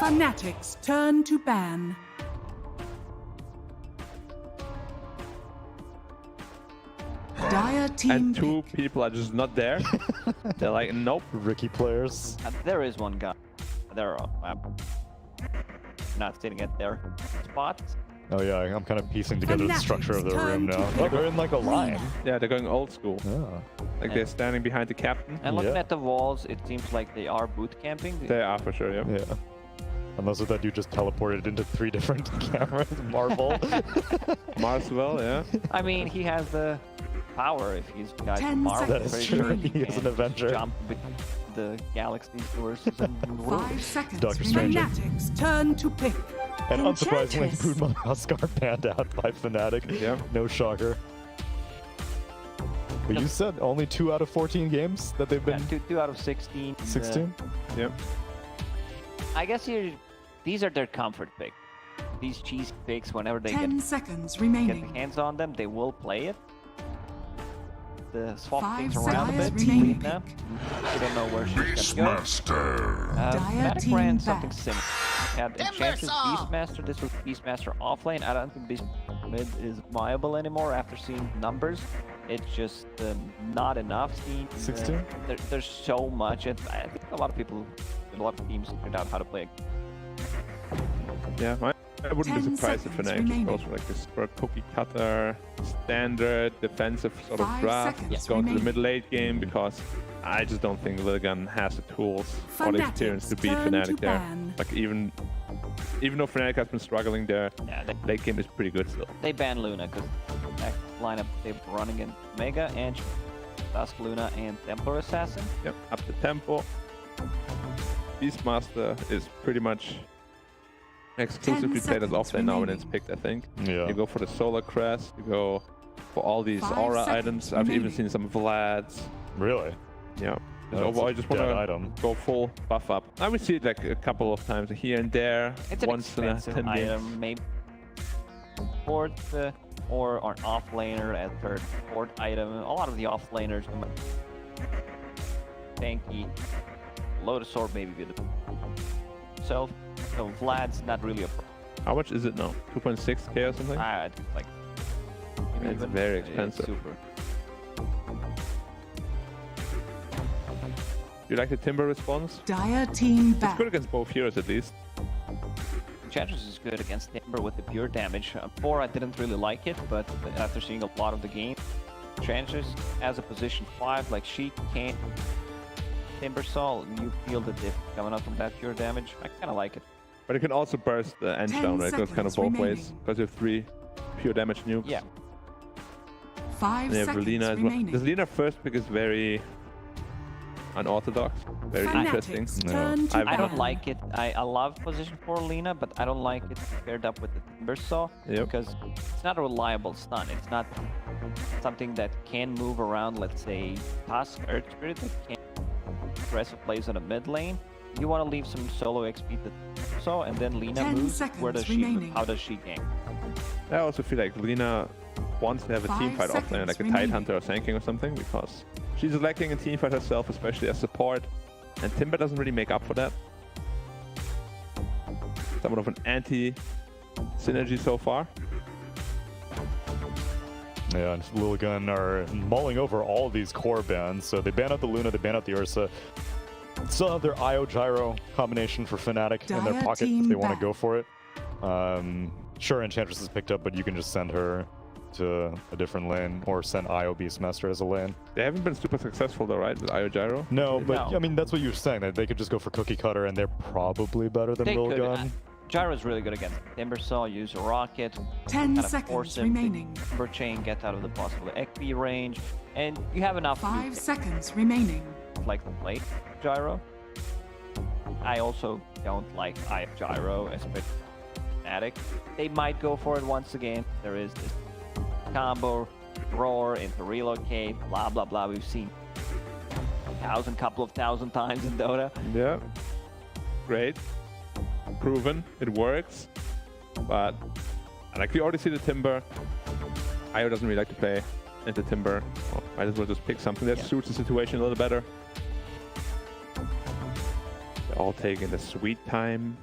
FNATIC's turn to ban. Dire team And two pick. people are just not there. They're like, nope. Ricky players. There is one guy. They're not sitting at their spot. Oh yeah, I'm kind of piecing together the structure of the room now. Oh, they're in like a line. Yeah, they're going old school. Yeah. Like they're standing behind the captain. And looking Yeah. at the walls, it seems like they are boot camping. They are for sure, yeah. Yeah. Unless with that you just teleported into 3 different cameras, Marvel. Marswell, yeah. I mean, he has the power if he's got 10 Marvel. That is seconds true. remaining. He is an Avenger. Jump between the galaxies versus the world. 5 seconds. Doctor Strange. FNATIC's turn to pick. And unsurprisingly, Enchantress. Brood Oscar banned out by Fnatic. Yeah. No shocker. But you said only 2 out of 14 games that they've Yeah, been 2 out of 16. 16? Yeah. I guess these are their comfort pick. These cheese picks, whenever they 10 get seconds the remaining. hands on them, they will play it. The swap 5 things around a seconds bit. remaining. Lina, we don't know where she's gonna go. Dire Fnatic team ran back. something similar. Had Enchantress Beastmaster. This was Beastmaster offlane. I don't think Beast mid is viable anymore after seeing numbers. It's just not enough. Seeing 16? There's so much. And I think a lot of people, a lot of teams figured out how to play. Yeah, I wouldn't be 10 surprised if seconds Fnatic remaining. goes for like this for a cookie cutter, standard, defensive sort of 5 draft, seconds going to the remaining. mid-late game, because I just don't think LILGUN has the tools or the experience to FNATIC's beat turn Fnatic to there. ban. Like even though Fnatic has been struggling, their Yeah, late game is pretty good still. they banned Luna because that lineup they were running in Mega and Dusk Luna and Templar Assassin. Yep, up the tempo. Beastmaster is pretty much exclusively 10 played as seconds offlane now when it's remaining. picked, I think. Yeah. You go for the Solar Crest, you go for all these 5 aura seconds items. I've even remaining. seen some Vlads. Really? Yeah. That's Overall, I a just dead want to item. go full buff up. I would see it like a couple of times here and there. It's an once in a expensive 10 item, games. maybe fourth or an offlaner as third, fourth item. A lot of the offlaners, tanky, Lotus Orb maybe good. So Vlad's not really a pro. How much is it now? 2.6k or something? I think like It's even- very it's expensive. super. You like the Timber response? Dire team It's back. good against both heroes at least. Enchantress is good against Timber with the pure damage. 4 I didn't really like it, but after seeing a lot of the game, Enchantress as a position 5, like she can't Timber Saw, you feel the diff coming up from that pure damage. I kind of like it. But it can also burst the end 10 down, right? It goes kind of seconds both ways. remaining. Because you have 3 pure damage nukes. Yeah. 5 And you have seconds Lina as well. remaining. This Lina first pick is very unorthodox, very interesting. FNATIC's No. turn to I don't ban. like it. I love position 4 Lina, but I don't like it paired up with the Timber Saw Yep. because it's not a reliable stun. It's not something that can move around, let's say, Tusk, Earth Spirit, that can aggressive plays on a mid lane. You want to leave some solo XP to Timber Saw, and then Lina 10 moves. seconds Where does she remaining. move? How does she gank? I also feel like Lina wants to have a 5 team fight offlane, seconds like a remaining. Tidehunter or Sanking or something, because she's lacking in team fight herself, especially as support, and Timber doesn't really make up for that. Somewhat of an anti-synergy so far. Yeah, and LILGUN are mulling over all of these core bans. So they ban out the Luna, they ban out the Ursa. Still have their IO Gyro combination for Fnatic in their Dire pocket if team they want to back. go for it. Sure, Enchantress is picked up, but you can just send her to a different lane or send IO Beastmaster as a lane. They haven't been super successful though, right, with IO Gyro? No, but No. I mean, that's what you were saying, that they could just go for Cookie Cutter and they're probably better than They could. LILGUN. Gyro's really good against Timber Saw, use a rocket, 10 kind of force seconds him remaining. to Timber Chain, get out of the possible XP range, and you have enough 5 seconds remaining. like the plate Gyro. I also don't like Gyro, especially Fnatic. They might go for it once again. There is this combo, roar into relocate, blah blah blah. We've seen couple of thousand times in Dota. Yeah. Great. Proven. It works. But like we already see the Timber. IO doesn't really like to play into Timber. Well, might as well just pick something that Yeah. suits the situation a little better. They're all taking the sweet time.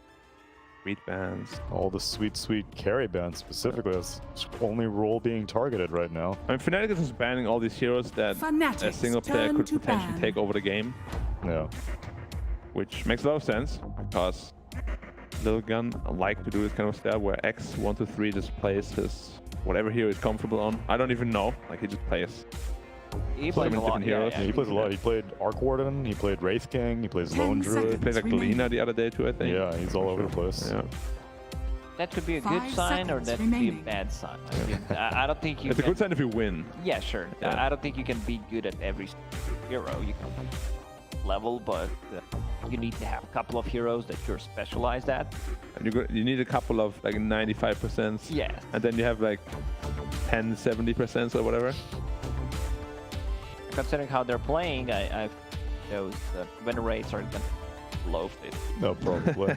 Sweet bands. All the sweet, sweet carry bans specifically. That's the only role being targeted right now. I mean, FNATIC is just banning all these heroes that a FNATIC's single player turn could to potentially ban. take over the game, Yeah. which makes a lot of sense because LILGUN like to do this kind of stuff where X123 just plays his whatever hero he's comfortable on. I don't even know. Like, he just plays. He So plays a many lot. different Yeah, heroes. Yeah, he plays a lot. He played Arc Warden, he played Wraith King, he plays 10 Lone He Druid. played like remaining. Lina the other day too, I think. Yeah, he's all over the place. Yeah. That could be a good 5 sign, or seconds that could be a remaining. bad sign. I mean, I don't think you It's a can. good sign if you win. Yeah, sure. Yeah. I don't think you can be good at every hero. You can level, but you need to have a couple of heroes that you're specialized at. And you need a couple of like 95%. Yeah. And then you have like 10, 70% or whatever. Considering how they're playing, those win rates are gonna low 50. No, probably.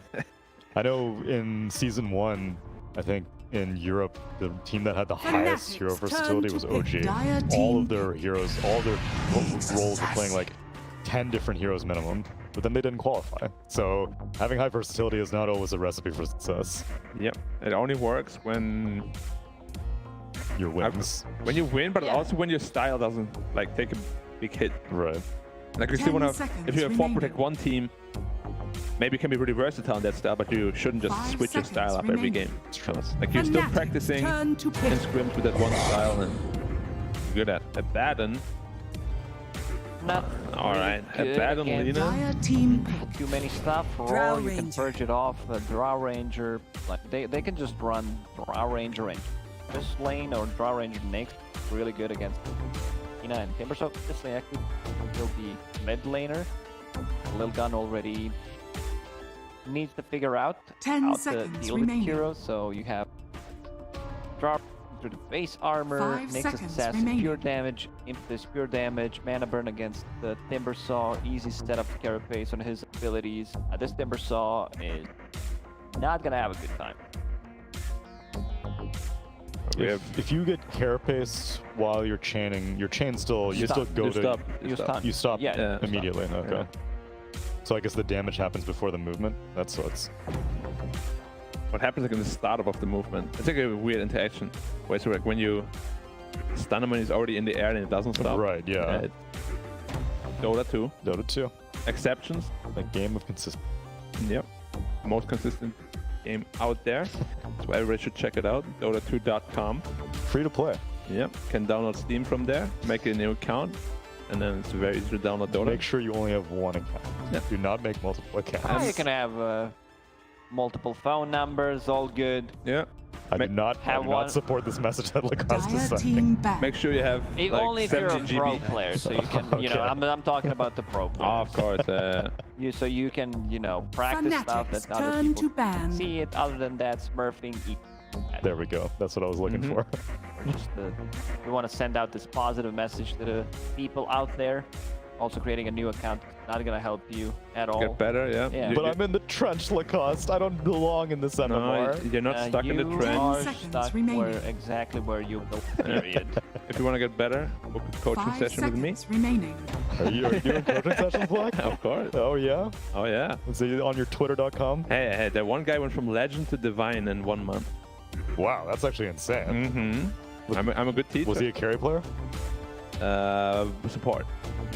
I know in Season 1, I think in Europe, the team that had the highest hero FNATIC's versatility turn was to pick OG. Dire All team of their heroes, all their roles were playing like 10 different heroes minimum, but then they didn't qualify. So having high versatility is not always a recipe for success. Yep. It only works when Your wins. when you win, but Yeah. also when your style doesn't like take a big hit. Right. Like you 10 still wanna, seconds if you have 4 protect remaining. one team, maybe you can be pretty versatile in that style, but you shouldn't just 5 switch your style up seconds every remaining. game. Because, like you're still FNATIC's practicing turn to in pick. scrims with that one style and you're good at Baden. Not All right, good at Baden, against Lina. Dire team pick. too many stuff, Drow or you can Ranger. purge it off. Drow Ranger, like they can just run Drow Ranger and this lane, or Drow Ranger next. Really good against Lina and Timber. So this lane actually will be mid laner. LILGUN already needs to figure out 10 how to seconds deal with remaining. heroes. So you have Drow through the base armor, 5 Nexus seconds Assassin remaining. pure damage, Impetus pure damage, mana burn against the Timber Saw, easy setup carapace on his abilities. This Timber Saw is not gonna have a good time. We have If you get carapace while you're chaining, your chain still, you still go you to, stop. You stun. you stop Yeah, Yeah. immediately. Okay. Yeah. So I guess the damage happens before the movement. That sucks. What happens like in the startup of the movement? It's like a weird interaction. Where it's like when you stun him when he's already in the air and it doesn't stop. Right, yeah. It's Dota 2. Dota 2. Exceptions. A game of consistency. Yep. Most consistent game out there. So everybody should check it out. Dota2.com. Free to play. Yep. Can download Steam from there. Make a new account. And then it's very easy to download Dota. Make sure you only have one account. Yeah. Do not make multiple accounts. Oh, you can have multiple phone numbers, all good. Yeah. I do not have one. support this message that Lacoste is Dire sending. team back. Make sure you have If like only if you're a 70 pro GB. player, so you can, you know, Okay. I'm talking about the pro Oh, players. of course. So you can, you know, practice stuff FNATIC's that other turn people to ban. see it. Other than that, smurfing. There we go. That's what I was looking Mhm. for. Just we want to send out this positive message to the people out there. Also, creating a new account is not gonna help you at all. Get better, yeah. Yeah. But I'm in the trench, Lacoste. I don't belong in this No, MMR. you're not stuck in the you trend. are 10 seconds stuck remaining. exactly where you go. Period. If you want to get better, book a coaching 5 session with me. seconds remaining. Are you doing coaching sessions, Black? Of course. Oh, yeah? Oh, yeah. Is it on your twitter.com? Hey, that one guy went from legend to divine in 1 month. Wow, that's actually insane. Mm-hmm. I'm a good teacher. Was he a carry player? Support.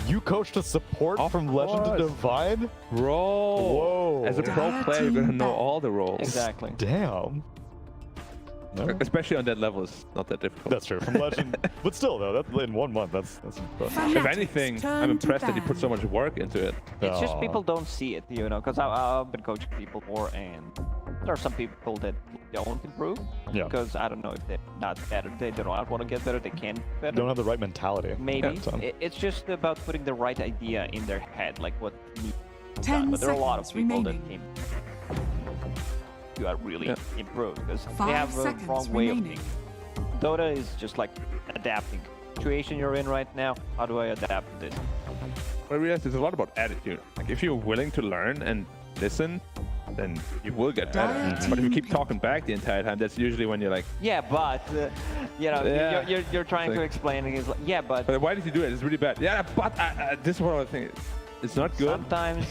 You coached a support Of from Legend to course. Divine? Roll. Whoa. As a pro Dire player, you're gonna team know back. all the roles. Exactly. Damn. No? Especially on that level, it's not that difficult. That's true. From Legend, but still though, that in 1 month, that's impressive. If FNATIC's anything, turn I'm to impressed that he ban. put so much work into it. It's just Aw. people don't see it, you know, because I've been coaching people more, and there are some people that don't improve Yeah. because I don't know if they're not better. They do not want to get better. They can get better. Don't have the right mentality. Maybe Yeah, son. It's just about putting the right idea in their head, like what needs to be 10 done. But there are a lot of seconds people remaining. that you are really Yeah. improved because 5 they have a seconds wrong way of remaining. thinking. Dota is just like adapting. Situation you're in right now. How do I adapt to this? But I realize it's a lot about attitude. Like if you're willing to learn and listen, then you will get better. Dire But if you team keep pick. talking back the entire time, that's usually when you're like, Yeah, but you know, Yeah. you're trying to Like- explain it. It's like, yeah, but why did you do it? It's really bad. Yeah, but this is what I think. It's not good. sometimes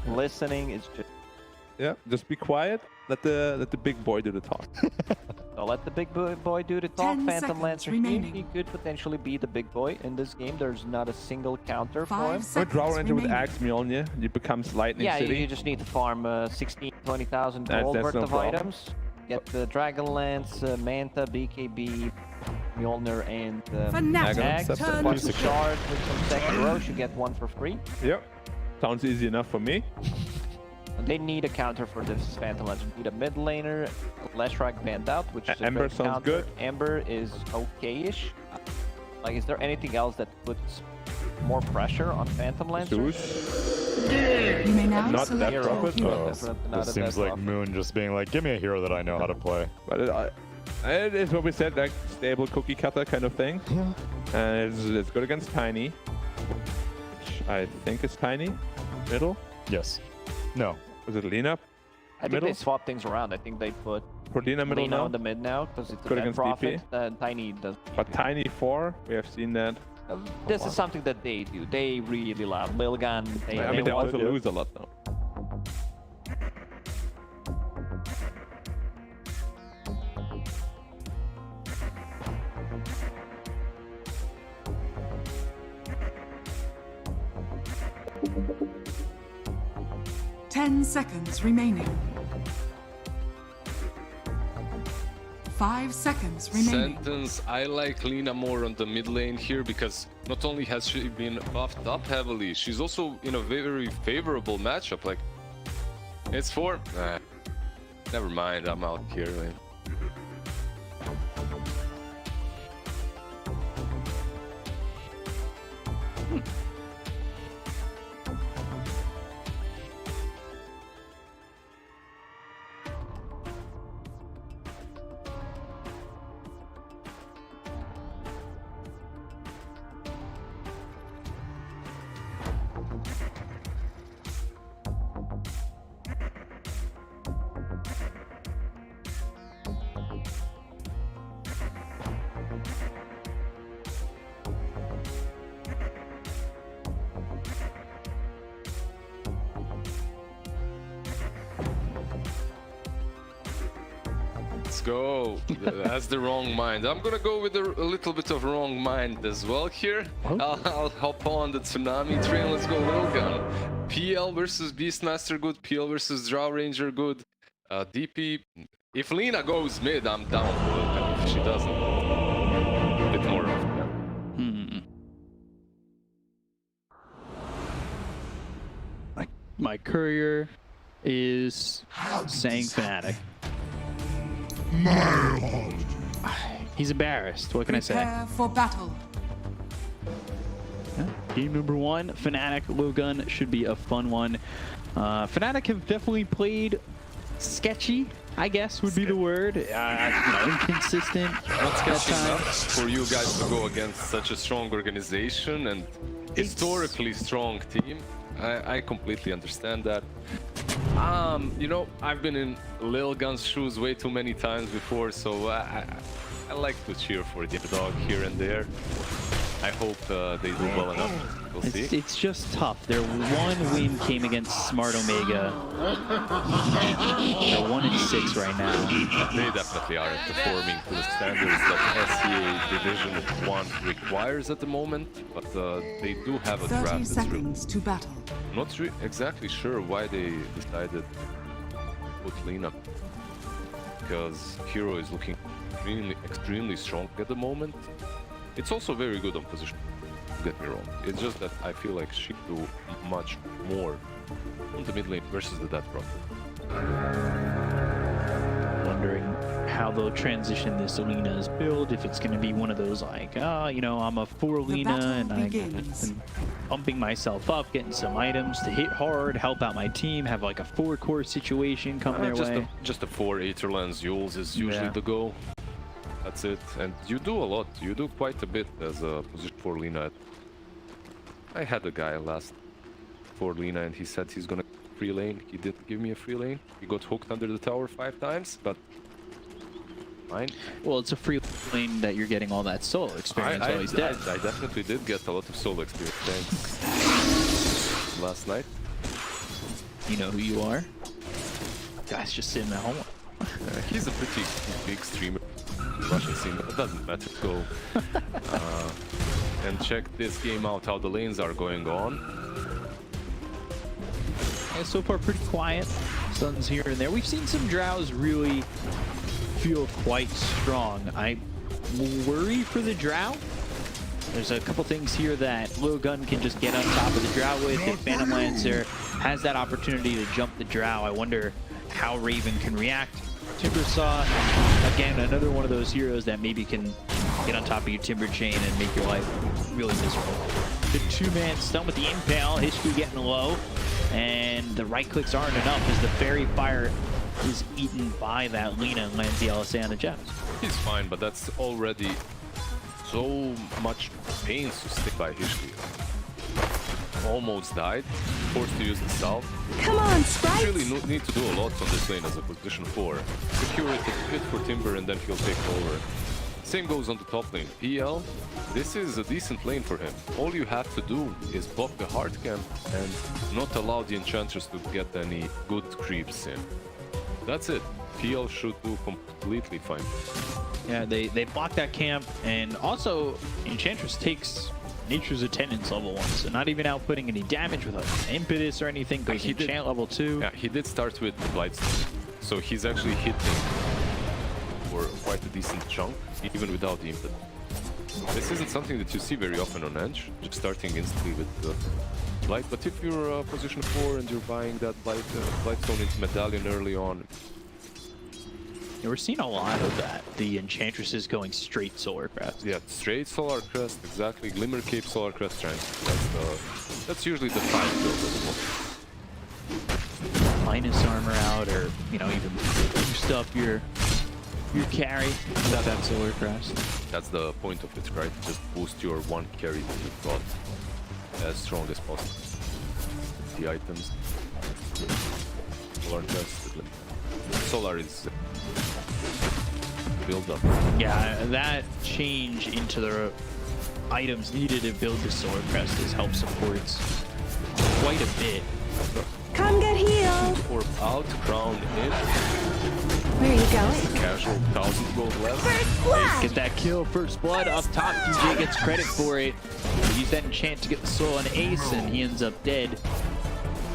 listening is just Yeah, just be quiet. Let the big boy do the talk. So let the big boy do the talk. 10 Phantom seconds Lancer remaining. here. He could potentially be the big boy in this game. There's not a single counter for 5 him. Or seconds draw ranger with remaining. Axe Mjolnir. You becomes Lightning Yeah, City. you just need to farm 16, 20,000 That's gold worth no of problem. items. Get the Dragonlance, Manta, BKB, Mjolnir, and FNATIC Axe. Axe. turn Once to you pick. charge with some second rows, you get one for free. Yep. Sounds easy enough for me. They need a counter for this Phantom Legend. Need a mid laner, Leshrac banned out, which is a Ember great sounds counter. good. Ember is okay-ish. Like, is there anything else that puts more pressure on Phantom Lancer? Zeus. You may now Not select that your profit, hero. but- Definitely not This a seems dead like profit. Moon just being like, give me a hero that I know how to play. But it is what we said, like stable cookie cutter kind of thing. Yeah. And it's good against Tiny, which I think is Tiny. Middle. Yes. No. Was it Lena? I think Middle? they swap things around. I think they put For Lena middle Lena now. on the mid now because it's a Good net against profit. DP. Tiny does. But Tiny 4, we have seen that. This is something that they do. They really love LILGUN. I mean, they want also yeah. lose a lot though. Ten seconds remaining. 5 seconds remaining. Sentence, I like Lina more on the mid lane here because not only has she been buffed up heavily, she's also in a very favorable matchup. Like, it's for... never mind, I'm out here, man. Let's go. That's the wrong mind. I'm gonna go with a little bit of wrong mind as well here. I'll hop on the tsunami train. Let's go LILGUN. PL versus Beastmaster good. PL versus Drow Ranger good. DP. If Lina goes mid, I'm down for LILGUN. If she doesn't, a bit more of My courier is saying FNATIC. He's embarrassed. What can I say? Prepare for battle. Yeah. Game number 1, FNATIC LILGUN should be a fun one. FNATIC have definitely played sketchy, I guess would be the word. Inconsistent. Not sketchy at enough times. for you guys to go against such a strong organization and historically strong team. I completely understand that. You know, I've been in LILGUN's shoes way too many times before, so I like to cheer for the dog here and there. I hope they do well enough. We'll see. It's just tough. Their one win came against Smart Omega. They're 1-6 right now. They definitely aren't performing to the standards that SCA Division 1 requires at the moment, but they do have a 30 draft that's really seconds to battle. not exactly sure why they decided to put Lina, because Hero is looking extremely strong at the moment. It's also very good on position, don't get me wrong. It's just that I feel like she do much more on the mid lane versus the Death Prophet. Wondering how they'll transition this Alina's build, if it's going to be one of those like, you know, I'm a 4 Alina battle and I'm begins. pumping myself up, getting some items to hit hard, help out my team, have like a 4-core situation come their way. Just a 4 Aetherlands Yules is usually Yeah. the goal. That's it. And you do a lot. You do quite a bit as a position 4 Lina. I had a guy last for Lina and he said he's gonna free lane. He did give me a free lane. He got hooked under the tower 5 times, but fine. Well, it's a free lane that you're getting all that solo experience while he's dead. I definitely did get a lot of solo experience. Thanks. Last night. You know who you are. Guy's just sitting at home. He's a pretty big streamer. Russian scene, but it doesn't matter. Go and check this game out, how the lanes are going on. Yeah, so far pretty quiet. Stuns here and there. We've seen some drows really feel quite strong. I worry for the drow. There's a couple things here that LILGUN can just get on top of the drow with. If Phantom Lancer has that opportunity to jump the drow, I wonder how Raven can react. Timbersaw, again, another one of those heroes that maybe can get on top of your Timber Chain and make your life really miserable. The two-man stun with the Impale, History getting low, and the right clicks aren't enough as the Fairy Fire is eaten by that Lina and lands the LSA on the jabz. He's fine, but that's already so much pains to stick by Hishki. Almost died, forced to use the salve. Come on, Sprites! Really need to do a lot on this lane as a position 4. Secure it a bit for Timber and then he'll take over. Same goes on the top lane. PL, this is a decent lane for him. All you have to do is block the hard camp and not allow the Enchantress to get any good creeps in. That's it. PL should do completely fine. Yeah, they block that camp, and also Enchantress takes Nature's Attendance level 1, so not even outputting any damage with an impetus or anything. Goes enchant level 2. Yeah, he did start with the Blightstone, so he's actually hitting for quite a decent chunk, even without the impetus. This isn't something that you see very often on Edge, just starting instantly with the Blight, but if you're position 4 and you're buying that Blightstone into Medallion early on, yeah, we're seeing a lot of that. The Enchantresses going straight Solar Crest. yeah, straight Solar Crest, exactly. Glimmer Cape, Solar Crest Strength. That's usually the 5 build as well. Minus armor out, or you know, even boost up your carry without that Solar Crest. That's the point of it, right? Just boost your one carry that you've got as strong as possible. The items. Solar Crest. Solar is build up. Yeah, that change into the items needed to build the Solar Crest has helped supports quite a bit. Come get healed! Orb out, crown in. Where are you going? Casual 1,000 gold left. First blood! Get that kill, first blood up top. DJ gets credit for it. Use that enchant to get the soul on Ace, and he ends up dead.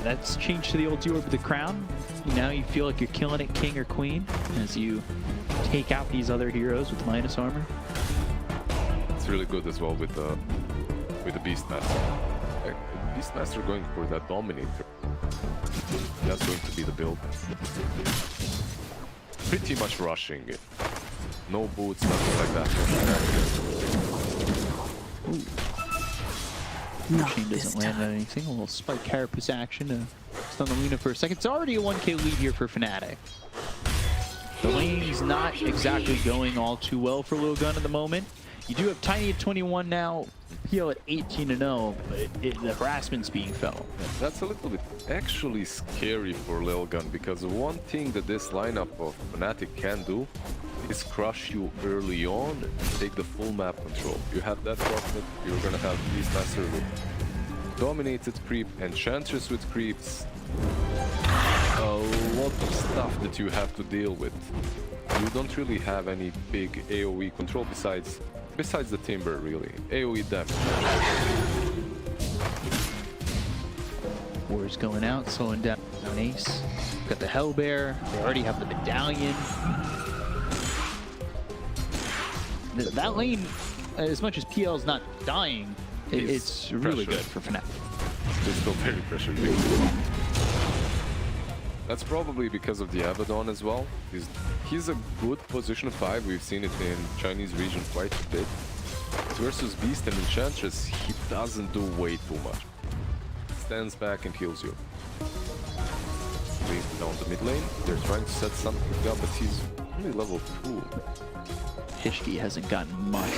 That's changed to the old Orb of the Crown. Now you feel like you're killing it, king or queen, as you take out these other heroes with minus armor. It's really good as well with the Beastmaster. Beastmaster going for that Dominator. That's going to be the build. Pretty much rushing it. No boots, nothing like that. Not Chain this doesn't land on time. anything. A little Spike Carapace action to stun the Luna for a second. It's already a 1k lead here for FNATIC. The lane's not exactly going all too well for LILGUN at the moment. You do have Tiny at 21 now, PL at 18-0, but the harassment's being felt. That's a little bit actually scary for LILGUN, because one thing that this lineup of FNATIC can do is crush you early on and take the full map control. You have that Prophet, you're gonna have Beastmaster with Dominated creep, Enchantress with creeps. A lot of stuff that you have to deal with. You don't really have any big AoE control besides the Timber, really. AoE damage. War's going out, slowing down on Ace. Got the Hellbear. They already have the Medallion. That lane, as much as PL's not dying, it's really good for FNATIC. It's still very pressured. That's probably because of the Abaddon as well. He's a good position 5. We've seen it in Chinese region quite a bit. Versus Beast and Enchantress, he doesn't do way too much. Stands back and heals you. Down the mid lane, they're trying to set something up, but he's only level 2. Hishki hasn't gotten much.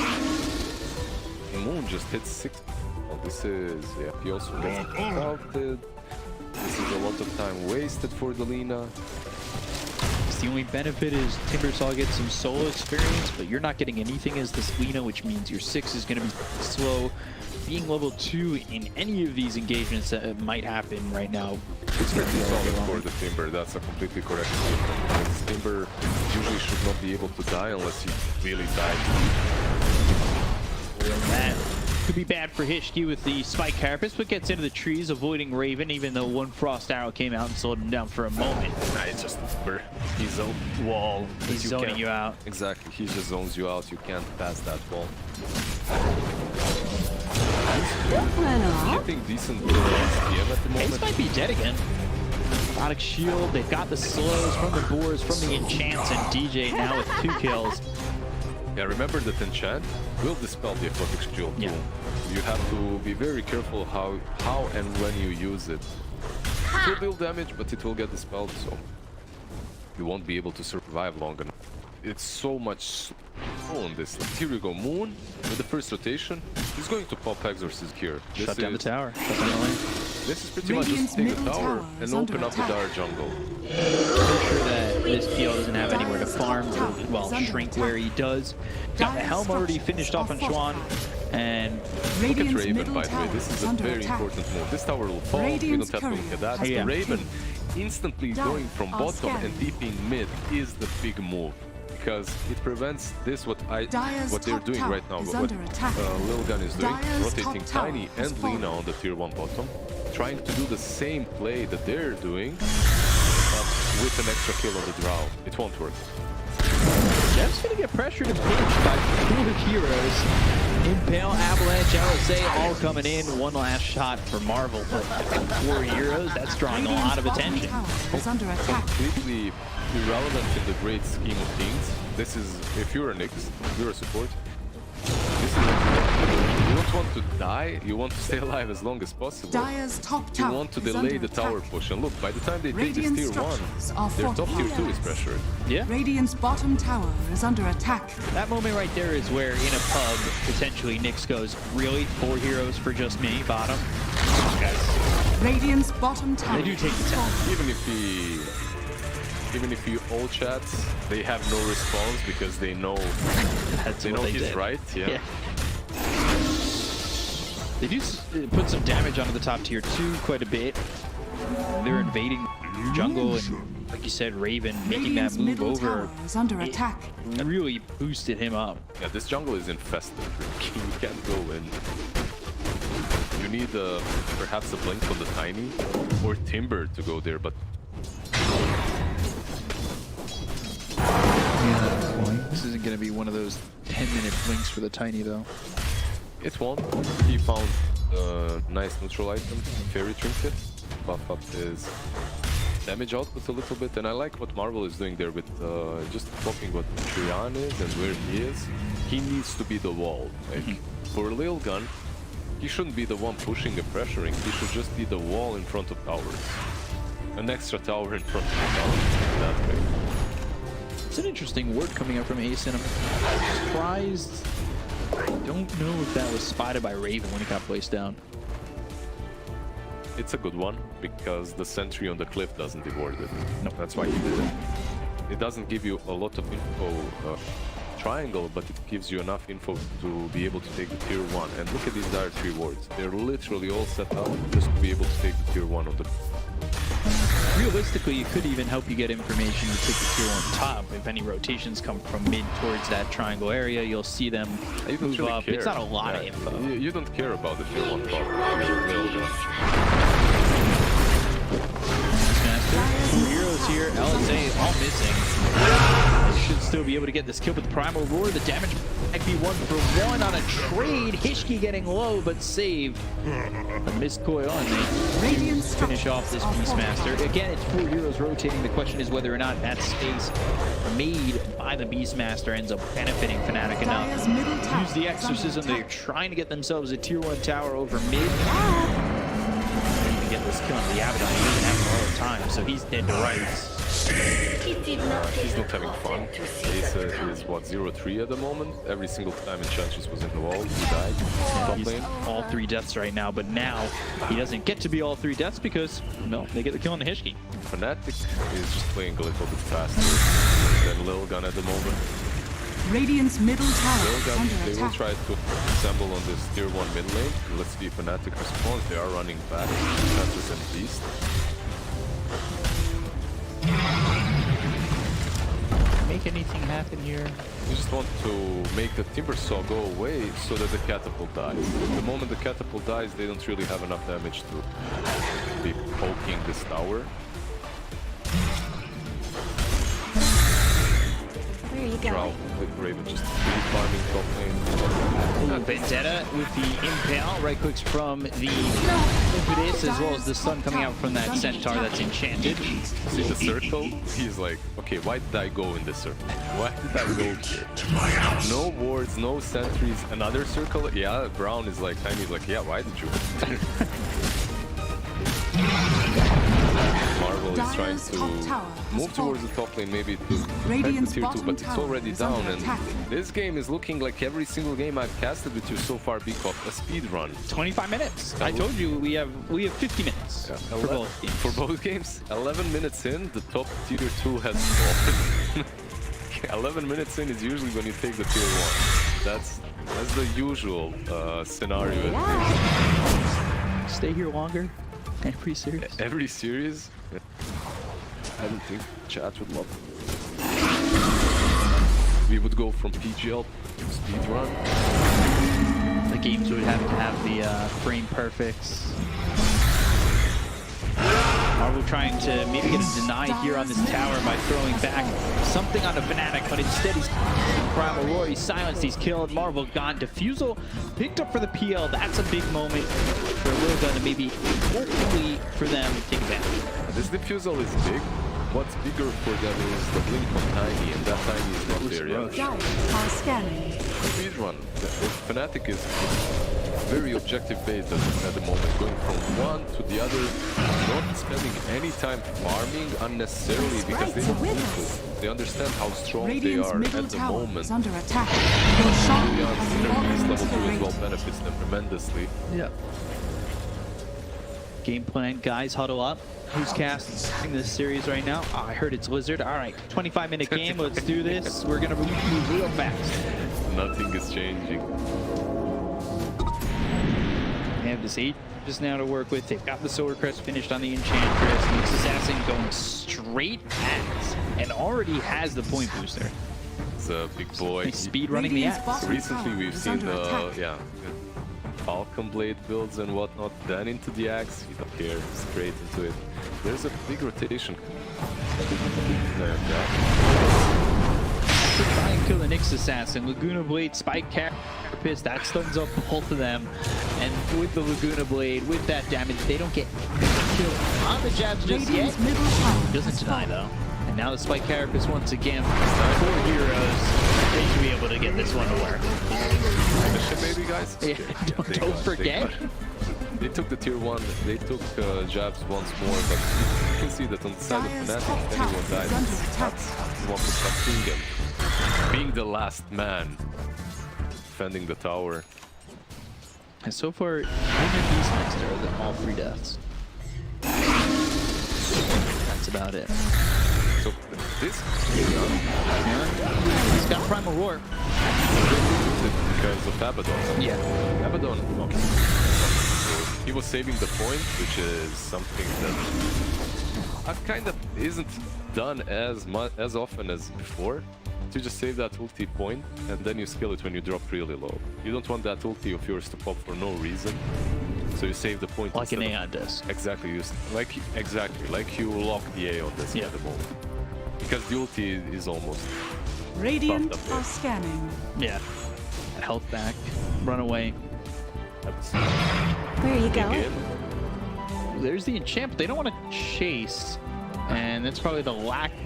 Moon just hit 6. Well, this is, yeah, he also gets scouted. This is a lot of time wasted for the Lina. The only benefit is Timbersaw gets some solo experience, but you're not getting anything as this Lina, which means your 6 is going to be slow. Being level 2 in any of these engagements that might happen right now It's pretty solid for the Timber, that's a completely correct statement. Because Timber usually should not be able to die unless he really died. That could be bad for Hishki with the Spike Carapace, but gets into the trees, avoiding Raven, even though one Frost Arrow came out and slowed him down for a moment. Nah, it's just Timber. He's a wall. He's zoning you out. Exactly, he just zones you out, you can't pass that wall. Getting decent SPM at the moment. Ace might be dead again. Robotic Shield, they've got the slows from the boars, from the enchants, and DJ now with 2 kills. Yeah, remember that enchant will dispel the aquatic shield Yeah. too. You have to be very careful how and when you use it. It will deal damage, but it will get dispelled, so you won't be able to survive long enough. It's so much on this. Here we go, Moon with the first rotation. He's going to pop Exorcist here. Shut down the tower. Shut down the lane. This is pretty much just take the tower and open up the Dire jungle. Pretty sure that this PL doesn't have anywhere to farm, or, well, shrink where he does. Got the Helm already finished off on Chyuan, and Look at Raven, by the way. This is a very important move. This tower will fall. We don't have to look at that. Yeah. The Raven instantly going from bottom and deeping mid is the big move. Because it prevents this, what they're doing right now, what LILGUN is doing, rotating Tiny and Lina on the tier 1 bottom, trying to do the same play that they're doing, but with an extra kill on the Drow. It won't work. Jeff's gonna get pressured and pinched by 4 heroes. Impale, Avalanche, LSA all coming in. One last shot for Marvel, but 4 heroes, that's drawing a lot of attention. Is under attack. Completely irrelevant in the great scheme of things. This is, if you're a Nyx, you're a support. This is, you don't want to die, you want to stay alive as long as possible. Dire's top You tower want to is delay under the tower attack. push, and look, by the time they take this Radiant tier 1, structures are their top tier 2 is fortified. pressured. Yeah, Radiant's bottom tower is under attack. that moment right there is where in a pub, potentially Nyx goes, really? 4 heroes for just me, bottom? Guys, Radiant's bottom tower. they do take the tower. Even if you all chats, they have no response because they know That's they what know they he's did. right. Yeah. They do put some damage onto the top tier 2 quite a bit. They're invading jungle, and like you said, Raven making that Radiant's move middle over tower is under it attack. really boosted him up. Yeah, this jungle is infested. You can't go in. You need perhaps a blink on the Tiny or Timber to go there, but This isn't going to be one of those 10-minute blinks for the Tiny, though. it won't. He found a nice neutral item, Fairy Trinket. Buff up his damage output a little bit, and I like what Marvel is doing there with just talking what chyuan is and where he is. He needs to be the wall. Like, for LILGUN, he shouldn't be the one pushing and pressuring. He should just be the wall in front of towers. An extra tower in front of the tower. That way. It's an interesting word coming up from Ace, and I'm surprised. I don't know if that was spotted by Raven when he got placed down. It's a good one because the sentry on the cliff doesn't reward it. No, that's why he did it. It doesn't give you a lot of info triangle, but it gives you enough info to be able to take the tier 1. And look at these dire 3 wards. They're literally all set up just to be able to take the tier 1 of the. Realistically, it could even help you get information to take the tier 1 top. If any rotations come from mid towards that triangle area, you'll see them You don't move really up. care. It's not a lot of Yeah, info. You don't care about the tier 1 top. Master, 2 heroes here. LSA all missing. They should still be able to get this kill with the Primal Roar. The damage might be 1-for-1 on a trade. Hishki getting low, but saved. A missed coil, and they finish off this Beastmaster. Again, it's 4 heroes rotating. The question is whether or not that space made by the Beastmaster ends up benefiting FNATIC enough. Use the Exorcism. They're trying to get themselves a tier 1 tower over mid. Get this kill on the Abaddon. He doesn't have a lot of time, so he's dead to rights. He's not having fun. Ace is what, 0-3 at the moment. Every single time Enchantress was in the wall, he died. Top He's lane. all 3 deaths right now, but now he doesn't get to be all 3 deaths because, no, they get the kill on the Hishki. FNATIC is just playing a little bit faster than LILGUN at the moment. Radiant's middle tower is LILGUN, under they will attack. try to assemble on this tier 1 mid lane. Let's see if FNATIC responds. They are running back. Enchantress and Beast. make anything happen here? You just want to make the Timber Saw go away so that the Catapult dies. The moment the Catapult dies, they don't really have enough damage to be poking this tower. Where are you Drow going? with Raven just speed farming top lane. Ooh, Vendetta with the impale, right clicks from the impetus as well as the stun coming out from that centaur that's enchanted. See the circle? He's like, okay, why did I go in this circle? Why did I go here? No wards, no sentries, another circle? Yeah, Brown is like, Tiny's like, yeah, why did you? Marvel is trying to move towards the top lane, maybe to Radiant's tier 2, bottom but it's tower already is down. under And attack. this game is looking like every single game I've casted with you so far because a speed run. 25 minutes. I told you we have 50 minutes for both games. For both games, 11 minutes in, the top tier 2 has fallen. 11 minutes in is usually when you take the tier 1. That's the usual scenario. Stay here longer. Every series. Every series? I don't think chat would love it. We would go from PGL to speedrun. The games would have to have the frame perfects. Marvel trying to maybe get a deny here on this tower by throwing back something on the FNATIC, but instead he's Primal Roar, he's silenced, he's killed. Marvel gone. Diffusal picked up for the PL. That's a big moment for LILGUN to maybe, hopefully, for them to take advantage. This diffusal is big. What's bigger for them is the blink on Tiny, and that Tiny is not there yet. Dire are scanning. Speedrun. The FNATIC is very objective based at the moment, going from one to the other, not spending any time farming unnecessarily because they don't need to. They understand how strong Radiant's they are middle at the tower moment. is under attack. Your shot Beyond has synergies, fallen level 2 to the as well rating. benefits them tremendously. Yeah. Game plan, guys, huddle up. Who's casting this series right now? Oh, I heard it's Lizard. All right, 25-minute game. Let's do this. We're gonna move real fast. Nothing is changing. They have this 8 just now to work with. They've got the Solar Crest finished on the Enchantress. Mix Assassin going straight at and already has the point booster. It's a big boy. He's speed running the Radiant's axe. bottom Recently tower we've is seen under the attack. Falcon Blade builds and whatnot, then into the axe, you don't care, straight into it. There's a big rotation. There, yeah. To try and kill the Nyx Assassin. Laguna Blade, Spike Carapace, that stuns up both of them. And with the Laguna Blade, with that damage, they don't get killed on the jabs just yet. Radiant's middle tower Doesn't has deny fallen. though. And now the Spike Carapace once again, 4 heroes. They should be able to get this one to work. Finish it, baby, guys. Yeah, don't forget. They took the tier 1, they took jabs once more, but you can see that on the side Dire's of top FNATIC, tower anyone is died. under attack. That's what was Kapsingen. Being the last man, defending the tower. And so far, Winter Beastmaster are all 3 deaths. That's about it. So this He's got Primal Roar. because of Abaddon. Yeah. Abaddon, okay. He was saving the point, which is something that kind of isn't done as often as before. You just save that ulti point and then you skill it when you drop really low. You don't want that ulti of yours to pop for no reason, so you save the point. Like an instead A on disc. Exactly, like you lock the A on this Yeah. at the moment. Because the ulti is almost Radiant buffed up are scanning. Yeah. Health back. Run away. Where are you going? again. There's the enchant, but they don't want to chase. And that's probably the lack of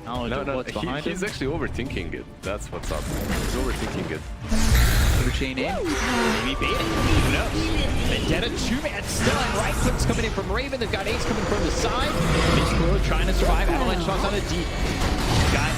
knowledge of what's behind he's him. actually overthinking it. That's what's up. He's overthinking it. Chain in. Maybe bait it. Who knows? Vendetta, 2-man stun. Right clicks coming in from Raven. They've got Ace coming from the side. Mixclo trying to survive. Avalanche shots on the deep. Got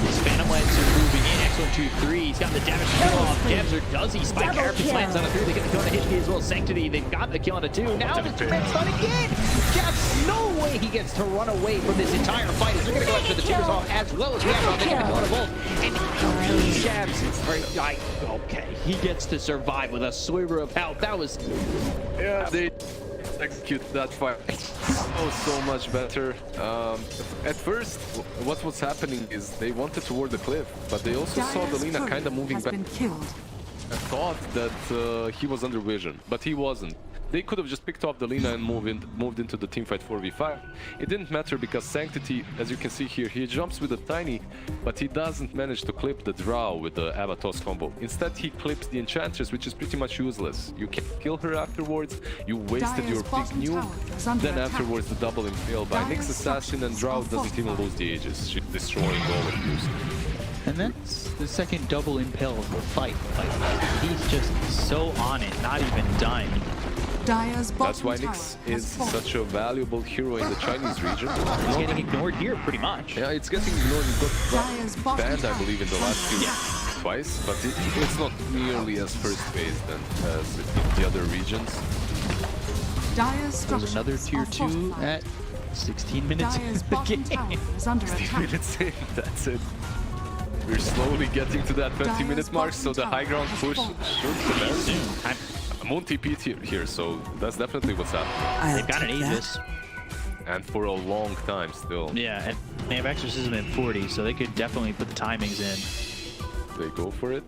his Phantom Lance moving in. Excellent 2-3. He's got the damage to kill off jabz, or does he? Spike Carapace lands on a 3. They get the kill on a hit as well. Sanctity, they've got the kill on a 2. Now the 2-man stun again. jabz, no way he gets to run away from this entire fight. They're going to go after the Timbers off as well as Reaction. They get the kill on a bolt. And jabz, okay, he gets to survive with a sliver of health. That was... Yeah, they execute that fight so much better. At first, what was happening is they wanted toward the cliff, but they also saw the Dire's Lina turret kind of moving has back been killed. and thought that he was under vision, but he wasn't. They could have just picked off the Lina and moved into the teamfight 4v5. It didn't matter because Sanctity, as you can see here, he jumps with a tiny, but he doesn't manage to clip the Drow with the Avatos combo. Instead, he clips the Enchantress, which is pretty much useless. You can kill her afterwards, you wasted Dire's your big bottom nuke, tower is under then attack. afterwards the double impale by Dire's Nyx Assassin, and Drow structures doesn't even are lose the Aegis, she's destroying all of you. And that's the second double impale of the fight. Like, he's just so on it, not even dying. Dire's bottom That's why tower Nyx has is fallen. such a valuable hero in the Chinese region. He's getting ignored here, pretty much. Yeah, it's getting ignored. It Dire's got bottom banned, I tower believe, in the last few twice, but it's not nearly as first phase than as in the other regions. Dire's There's structures another tier are 2 fortified. at 16 minutes Dire's in the bottom tower game. is under 15 attack. minutes in, that's it. We're slowly getting to that 20-minute mark, so the high ground push should commence. Soon. Moon TP'd here, so that's definitely what's happening. They've got an Aegis. And for a long time still. Yeah, and they have Exorcism at 40, so they could definitely put the timings in. They go for it.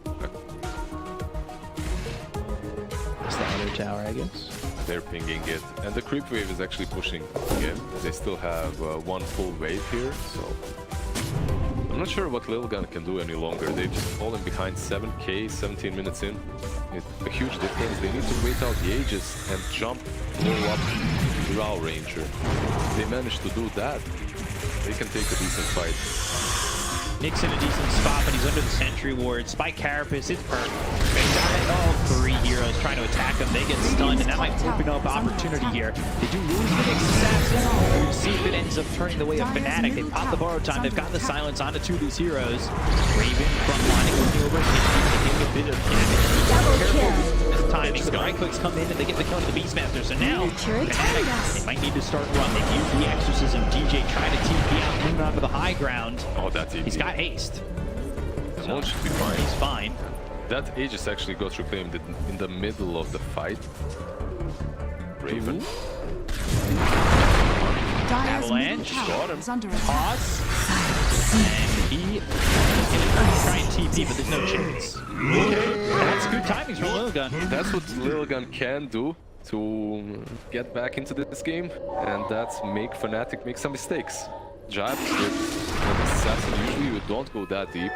It's the other tower, I guess. They're pinging it. And the creep wave is actually pushing again. They still have one full wave here, so... I'm not sure what LILGUN can do any longer. They've just fallen behind 7k 17 minutes in. It's a huge difference. They need to wait out the Aegis and jump low up Drow Ranger. If they manage to do that, they can take a decent fight. Nyx in a decent spot, but he's under the Sentry Ward. Spike Carapace, it's perfect. They got it. All 3 heroes trying to attack him. They get stunned, and that might open up opportunity here. They do lose the Nyx Assassin. We'll see if it ends up turning the way of FNATIC. They pop the borrow time. They've got the silence onto 2 of these heroes. Raven frontlining with over. Taking a bit of damage. Careful with this timing. The right clicks come in, and they get the kill to the Beastmaster. So now, FNATIC, they might need to start run. They've used the Exorcism. DJ trying to TP out Moon onto the high ground. Oh, that's easy. He's got haste. The Moon should be fine. He's fine. That Aegis actually got reclaimed in the middle of the fight. Raven. Dire's Avalanche. middle Got tower him. is under attack. Pause. And he is going to try and TP, but there's no chance. Okay. That's good timings from LILGUN. That's what LILGUN can do to get back into this game, and that's make FNATIC make some mistakes. Jabz with an assassin, usually you don't go that deep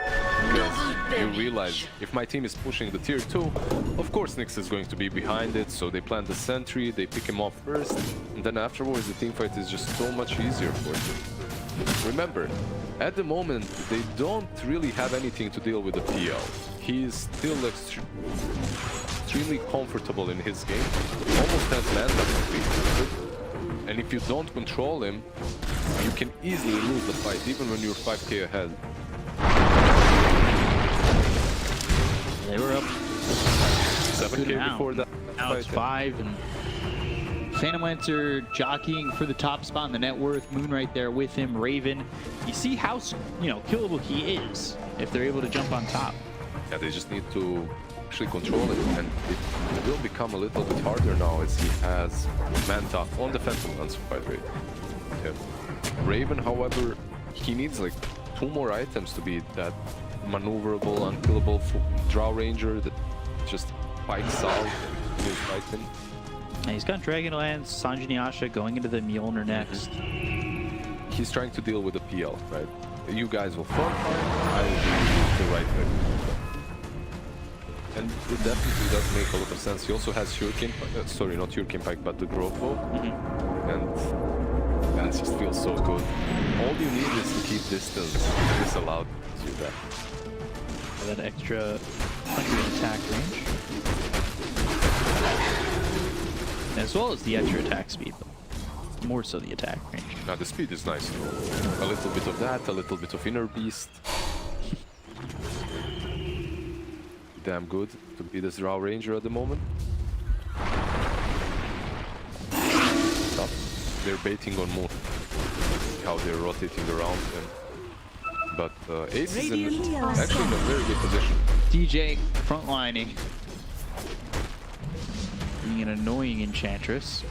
because you realize if my team is pushing the tier 2, of course Nyx is going to be behind it, so they plant the sentry, they pick him off first, and then afterwards the teamfight is just so much easier for them. Remember, at the moment they don't really have anything to deal with the PL. He is still extremely comfortable in his game, almost has land up. And if you don't control him, you can easily lose the fight, even when you're 5k ahead. They were up 7k before that. Now it's 5, and Phantom Lancer jockeying for the top spot in the net worth. Moon right there with him. Raven. You see how, killable he is if they're able to jump on top. Yeah, they just need to actually control it, and it will become a little bit harder now as he has Manta on the Phantom Lancer fight rate. Yeah. Raven, however, he needs like 2 more items to be that maneuverable, unkillable Drow Ranger that just fights out and is fighting. And he's got Dragonlance, Sanjini Asha going into the Mjolnir next. He's trying to deal with the PL, right? You guys will front line, I will do the right way. And it definitely does make a lot of sense. He also has Hurricane, sorry, not Hurricane Pike, but the Grove Bow. And that just feels so good. All you need is to keep distance. This allowed to do that. For that extra 100 attack range. As well as the extra attack speed, but more so the attack range. Now the speed is nice. A little bit of that, a little bit of Inner Beast. Damn good to be this Drow Ranger at the moment. They're baiting on Moon. How they're rotating around him. But Ace is actually in a very good position. DJ frontlining. Being an annoying Enchantress.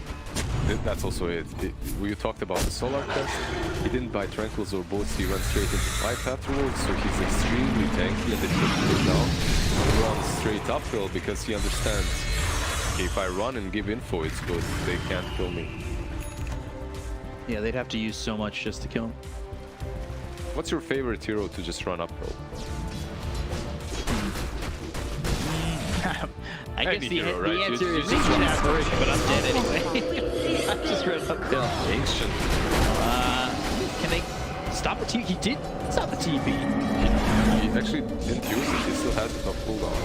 That's also it. We talked about the Solar test. He didn't buy Tranquils or Boats, he went straight into Pipe afterwards, so he's extremely tanky and they put him down. He runs straight uphill because he understands, okay, if I run and give info, it's good. They can't kill me. Yeah, they'd have to use so much just to kill him. What's your favorite hero to just run uphill? I guess Any the hero, right? answer You is just Ancient run Apparition, but I'm dead anyway. I just ran uphill. Ancient. Can they stop the TP? He did stop the TP. He actually didn't use it, he still has it on cooldown.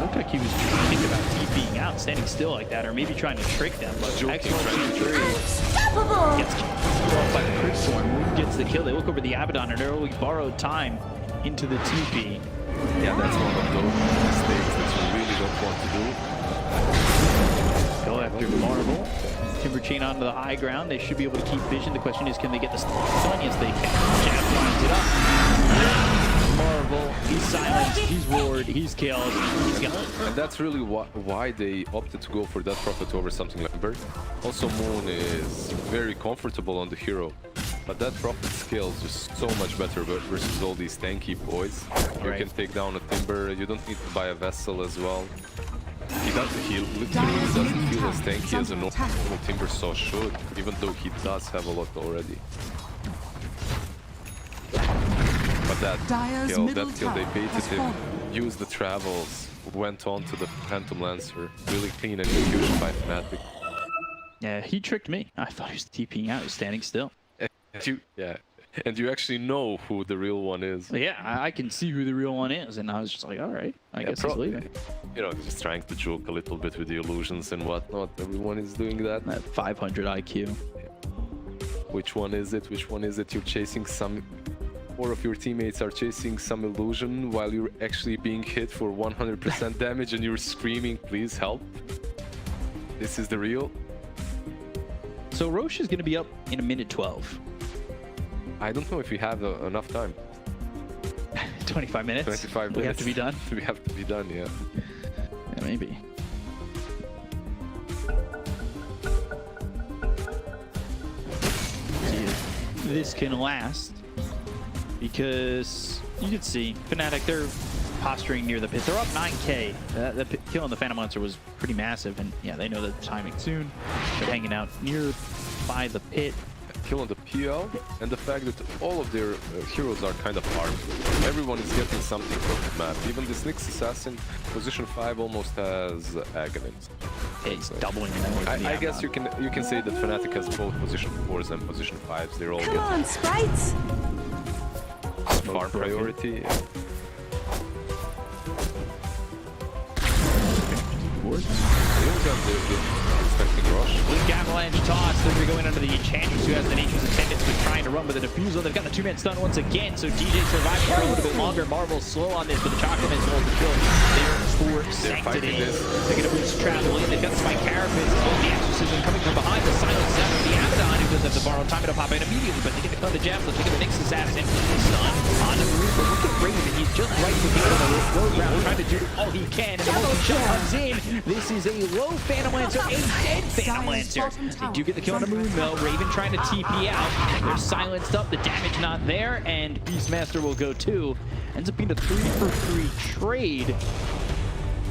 Looked like he was thinking about TPing out, standing still like that, or maybe trying to trick them. But Joking, X1, 2, 3 Unstoppable! gets killed off by the Crit Storm. Moon gets the kill. They look over the Abaddon and early borrowed time into the TP. Yeah, that's one of those mistakes that you really don't want to do. Go after Marvel. Timber Chain onto the high ground. They should be able to keep vision. The question is, can they get the stun? Yes, they can. Jab lines it up. Marvel, he's silenced, he's roared, he's killed, he's gone. And that's really why they opted to go for that Prophet over something like Bird. Also, Moon is very comfortable on the hero. But that Prophet skill is just so much better versus all these tanky boys. You can take down a Timber, you don't need to buy a Vessel as well. He literally doesn't feel as tanky as a normal Timber Saw should, even though he does have a lot already. But that kill they baited him, used the travels, went on to the Phantom Lancer. Really clean execution by FNATIC. Yeah, he tricked me. I thought he was TPing out, he was standing still. And you actually know who the real one is. Yeah, I can see who the real one is, and I was just like, all right, I guess he's leaving. You know, just trying to joke a little bit with the illusions and whatnot. Everyone is doing that. That 500 IQ. Which one is it? Which one is it? You're chasing some... 4 of your teammates are chasing some illusion while you're actually being hit for 100% damage and you're screaming, please help. This is the real. So Roche is going to be up in a minute 12. I don't know if we have enough time. 25 minutes? 25 minutes. We have to be done? We have to be done, yeah. Yeah, maybe. See, this can last because you can see FNATIC, they're posturing near the pit. They're up 9k. The kill on the Phantom Lancer was pretty massive, and yeah, they know that the timing soon. They're hanging out near by the pit. Kill on the PL, and the fact that all of their heroes are kind of armed. Everyone is getting something from the map. Even this Nyx Assassin, position 5 almost has Agonist. Yeah, he's doubling it. I guess you can say that FNATIC has both position 4s and position 5s. They're all Come on, sprites! farm priority. Blink Avalanche toss. They're going to go in under the Enchantress, who has the Nature's Attendants, but trying to run with a Diffusal. They've got the 2-man stun once again, so DJ surviving for a little bit longer. Marvel's slow on this, but the Chocolate Man's hold the kill. They're for Sanctity. They're going to boost travel in. They've got Spike Carapace. The Exorcism coming from behind. The Silence Zap of the Abaddon, who does have to borrow time to pop in immediately, but they get the kill the jabs. Let's look at the Nyx Assassin. Stun on the roof, but look at Raven. He's just right to be on the low ground, trying to do all he can, and the Molten Shell comes in. This is a low Phantom Lancer, a dead Phantom Lancer. They do get the kill on the Moon Mill. Raven trying to TP out. They're silenced up. The damage not there, and Beastmaster will go too. Ends up being a 3-for-3 trade.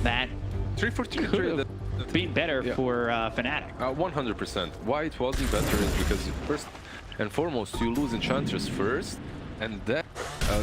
That 3-for-3 could have been better for FNATIC. 100%. Why it wasn't better is because first and foremost you lose Enchantress first, and then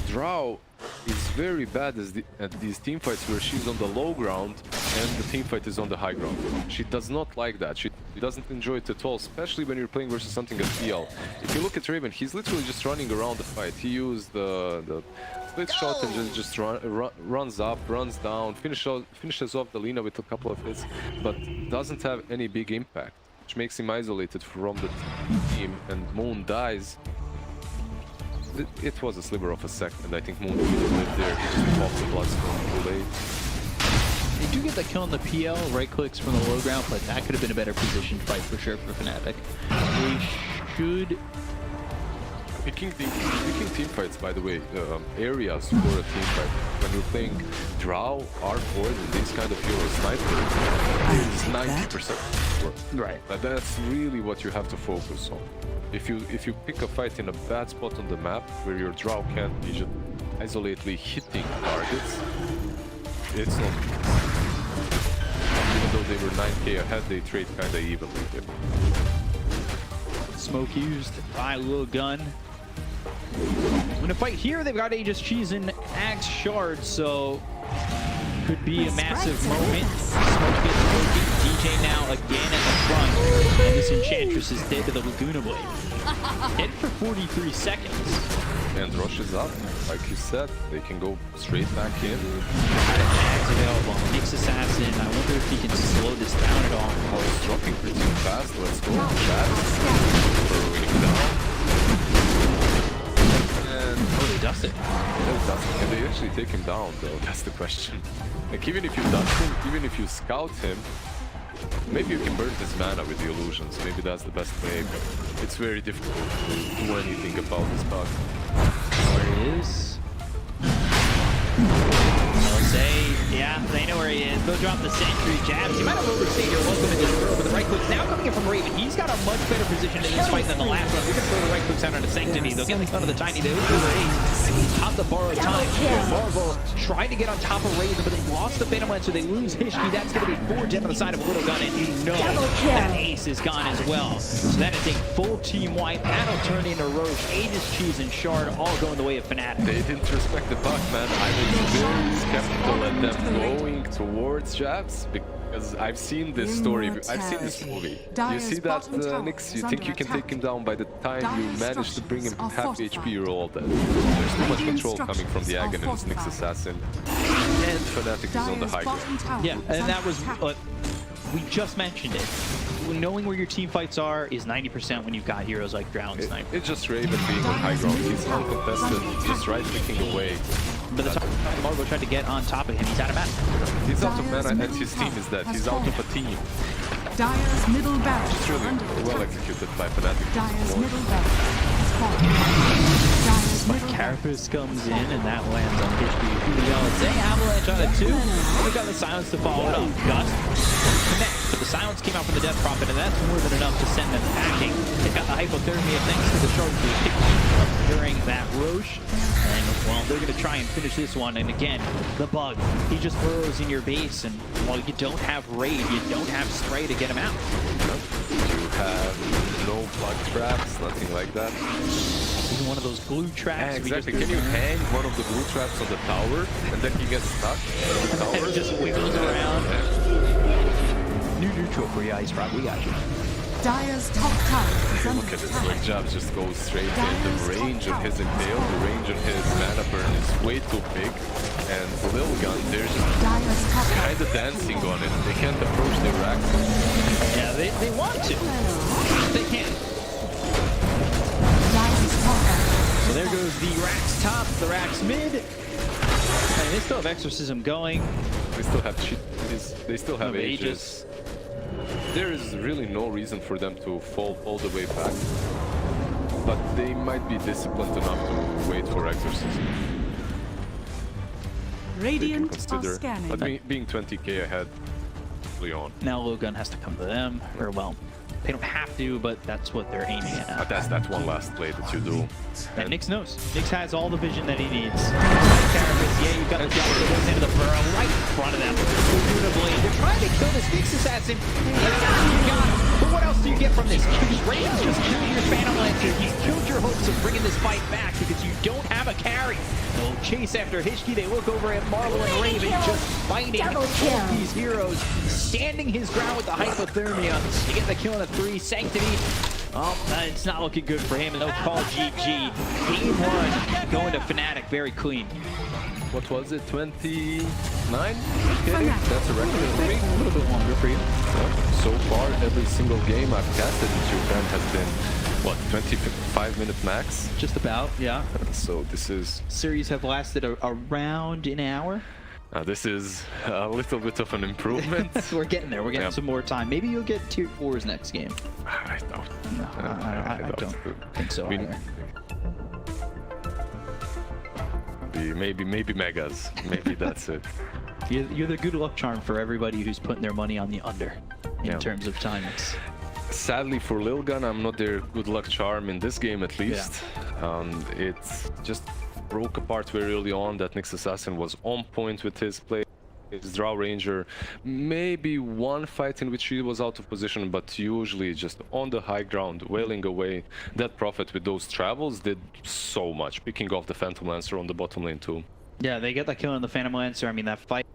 Drow is very bad at these teamfights where she's on the low ground and the teamfight is on the high ground. She does not like that. She doesn't enjoy it at all, especially when you're playing versus something at PL. If you look at Raven, he's literally just running around the fight. He used the split shot and just runs up, runs down, finishes off the Lina with a couple of hits, but doesn't have any big impact, which makes him isolated from the team, and Moon dies. It was a sliver of a second. I think Moon would have lived there. He just popped the Bloodstone too late. They do get that kill on the PL, right clicks from the low ground, but that could have been a better position fight for sure for FNATIC. They should Picking team fights, by the way, areas for a team fight. When you're playing Drow, R4, and these kind of heroes, sniper, it's 90% work. Right. But that's really what you have to focus on. If you pick a fight in a bad spot on the map where your Drow can't be just isolatedly hitting targets, it's not. Even though they were 9k ahead, they trade kind of evenly here. Smoke used by LILGUN. In a fight here, they've got Aegis Cheese and Axe Shard, so could be a massive moment. Smoke gets broken. DJ now again at the front, and this Enchantress is dead to the Laguna Blade. Dead for 43 seconds. And Rush is up, like you said, they can go straight back in. Axe available. Nyx Assassin. I wonder if he can slow this down at all. Oh, it's dropping pretty fast. Let's go. Burrowing down. And Oh, they dust it. can they actually take him down, though? That's the question. Like, even if you dust him, even if you scout him, maybe you can burn his mana with the illusions. Maybe that's the best way, but it's very difficult to do anything about this bug. Where he is. They'll say, yeah, they know where he is. They'll drop the sentry jabs. You might have overstayed your welcome in this throw, but the right click now coming in from Raven. He's got a much better position in this fight than the last one. We're going to throw the right clicks out on the Sanctity. They'll get the cut of the Tiny. They'll do the ace. Top the borrowed time. Marvel trying to get on top of Raven, but they lost the Phantom Lance, so they lose Hishki. That's going to be 4 dead on the side of LILGUN, and you know that ace is gone as well. So that is a full team wipe. That'll turn into Roche, Aegis Cheese, and Shard all going the way of FNATIC. They didn't respect the buck, man. I was very skeptical at them going towards jabs because I've seen this story. I've seen this movie. You see that, Nyx? You think you can take him down by the time you manage to bring him half HP, you're all dead. There's too much control coming from the Agonist, Nyx Assassin, and FNATIC is on the high ground. Yeah, and that was we just mentioned it. Knowing where your team fights are is 90% when you've got heroes like Drow and Sniper. It's just Raven being on high ground. He's uncontested, just right-clicking away. By the time Marvel tried to get on top of him, he's out of mana. He's out of mana and his team is dead. He's out of a team. Dire's middle barracks It's really under well attack. executed by FNATIC. Dire's middle barracks has fallen. Dire's middle Carapace comes in and that lands on Hishki. Say Avalanche on a 2. We've got the silence to follow it up. Gust connect, but the silence came out from the Death Prophet, and that's more than enough to send them packing. They got the hypothermia thanks to the charge they picked up during that Roche. And well, they're going to try and finish this one. And again, the bug. He just burrows in your base, and while you don't have raid, you don't have spray to get him out. You have no bug traps, nothing like that. Even one of those glue traps. Yeah, exactly. Can you hang one of the glue traps on the tower and then he gets stuck on the tower? And just wiggles around. New neutral for you, Ice Rock. We got you. Dire's top tower is under Look at this, attack. like jabz just goes straight in. The range on his Impale, the range on his mana burn is way too big. And LILGUN, they're just Dire's top tower. kind of dancing on it. They can't approach their racks. Yeah, they want to. They can't. Dire's top tower. So there goes the Rax top, the Rax mid. And they still have Exorcism going. They still have they still have No Aegis. There is really no reason for them to fall all the way back. But they might be disciplined enough to wait for Exorcism. Radiant are Consider. scanning. But being 20k ahead, Leon. Now LILGUN has to come to them. Or, well, they don't have to, but that's what they're aiming at. But that's that one last play that you do. And Nyx knows. Nyx has all the vision that he needs. Carapace, yeah, you've got the jump that goes into the burrow right in front of them. Laguna Blade. They're trying to kill this Nyx Assassin. You got him. But what else do you get from this? Raven's just killed your Phantom Lancer. You killed your hopes of bringing this fight back because you don't have a carry. They'll chase after Hishki. They look over at Marvel and Raven just fighting all these heroes, standing his ground with the hypothermia. You get the kill on a 3. Sanctity. Oh, it's not looking good for him, and they'll call GG. Game 1 going to FNATIC very clean. What was it? 29? Okay, that's a record for me. A little bit longer for you. So far, every single game I've casted in chyuan has been, what, 25-minute max? Just about, yeah. So this is... Series have lasted around an hour. This is a little bit of an improvement. We're getting there. We're getting some more time. Maybe you'll get tier 4s next game. I doubt. No, I don't think so We- either. maybe megas. Maybe that's it. You're the good luck charm for everybody who's putting their money on the under in Yeah. terms of timings. Sadly for LILGUN, I'm not their good luck charm in this game at least. It's just broke apart very early on. That Nyx Assassin was on point with his play. His Drow Ranger, maybe one fight in which he was out of position, but usually just on the high ground, wailing away. That Prophet with those travels did so much, picking off the Phantom Lancer on the bottom lane too. Yeah, they get that kill on the Phantom Lancer. I mean, that fight.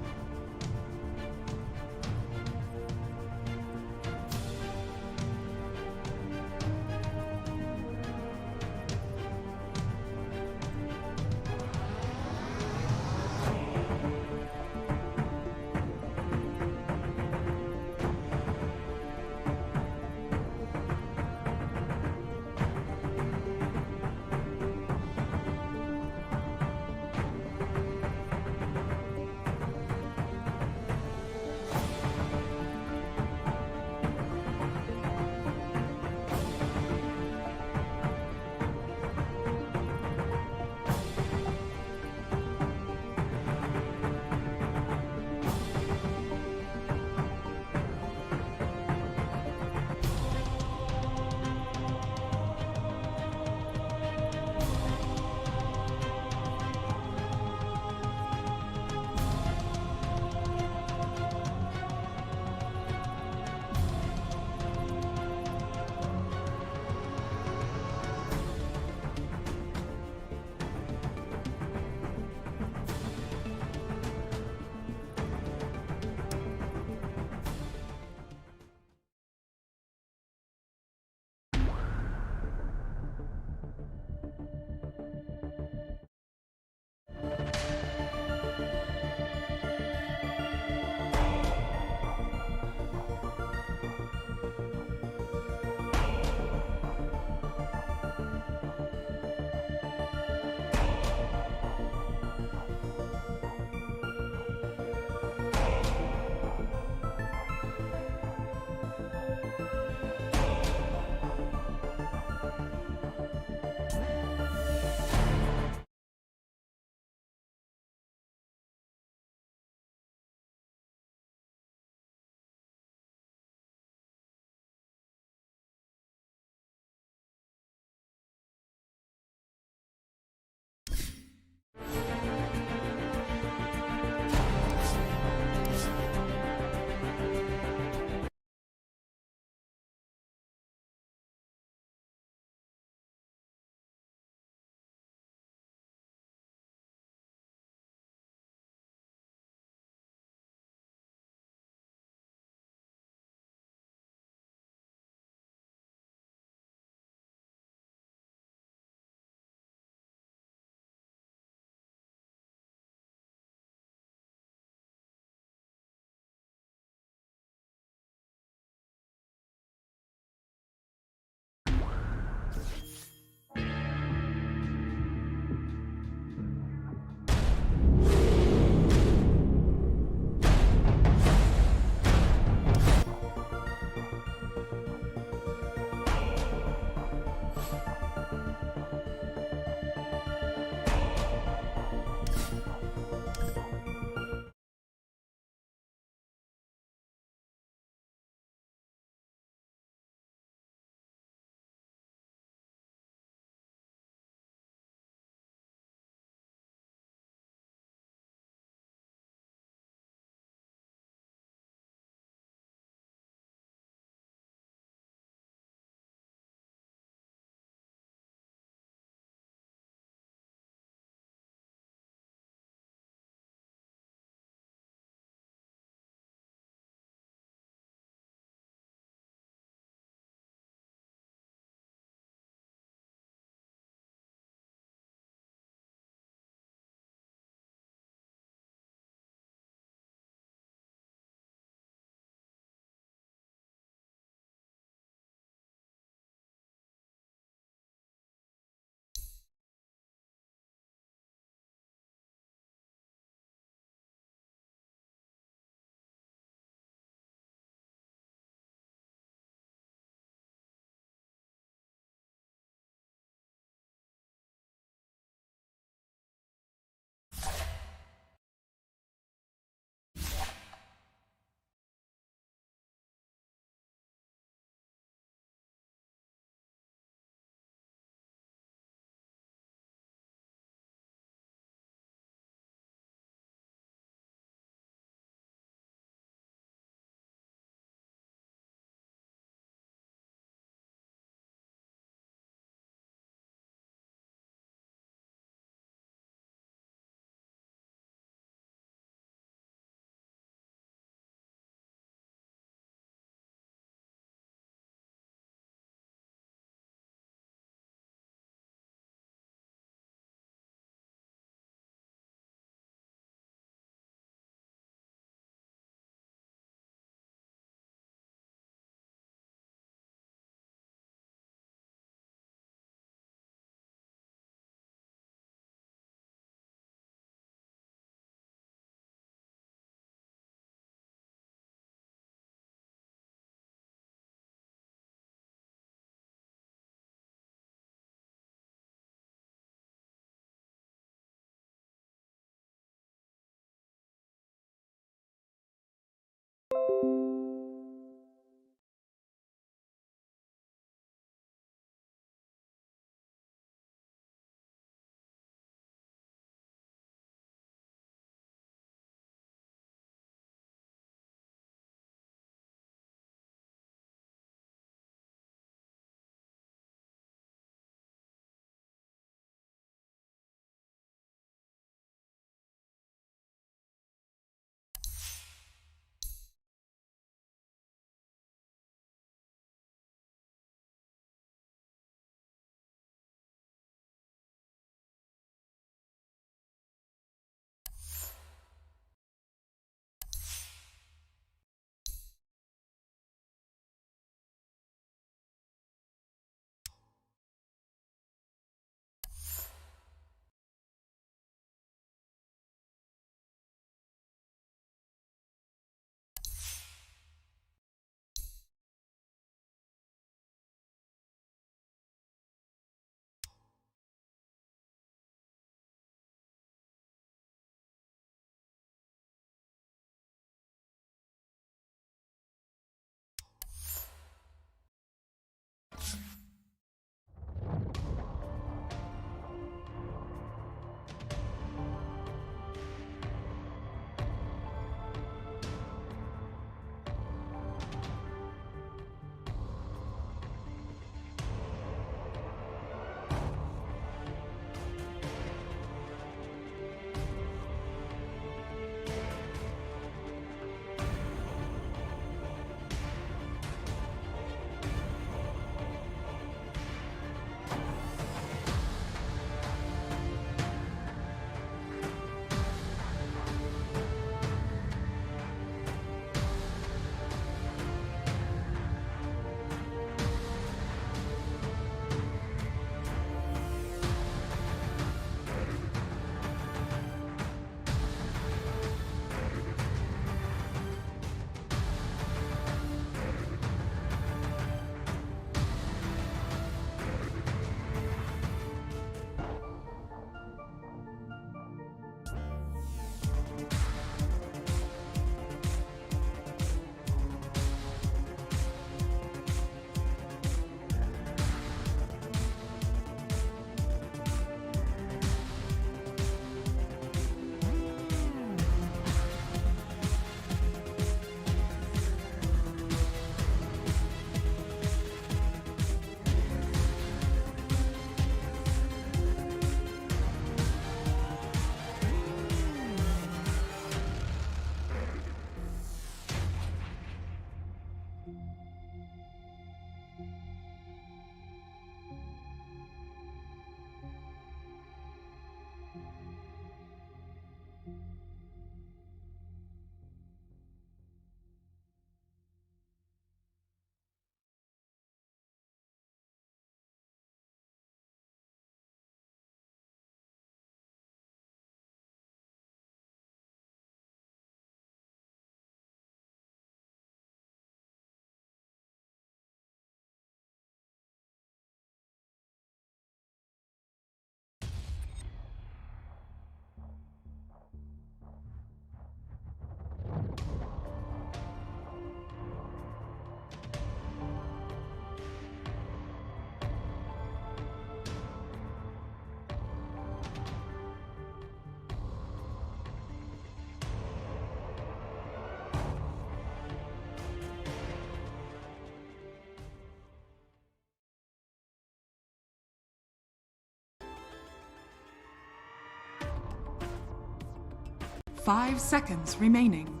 5 seconds remaining.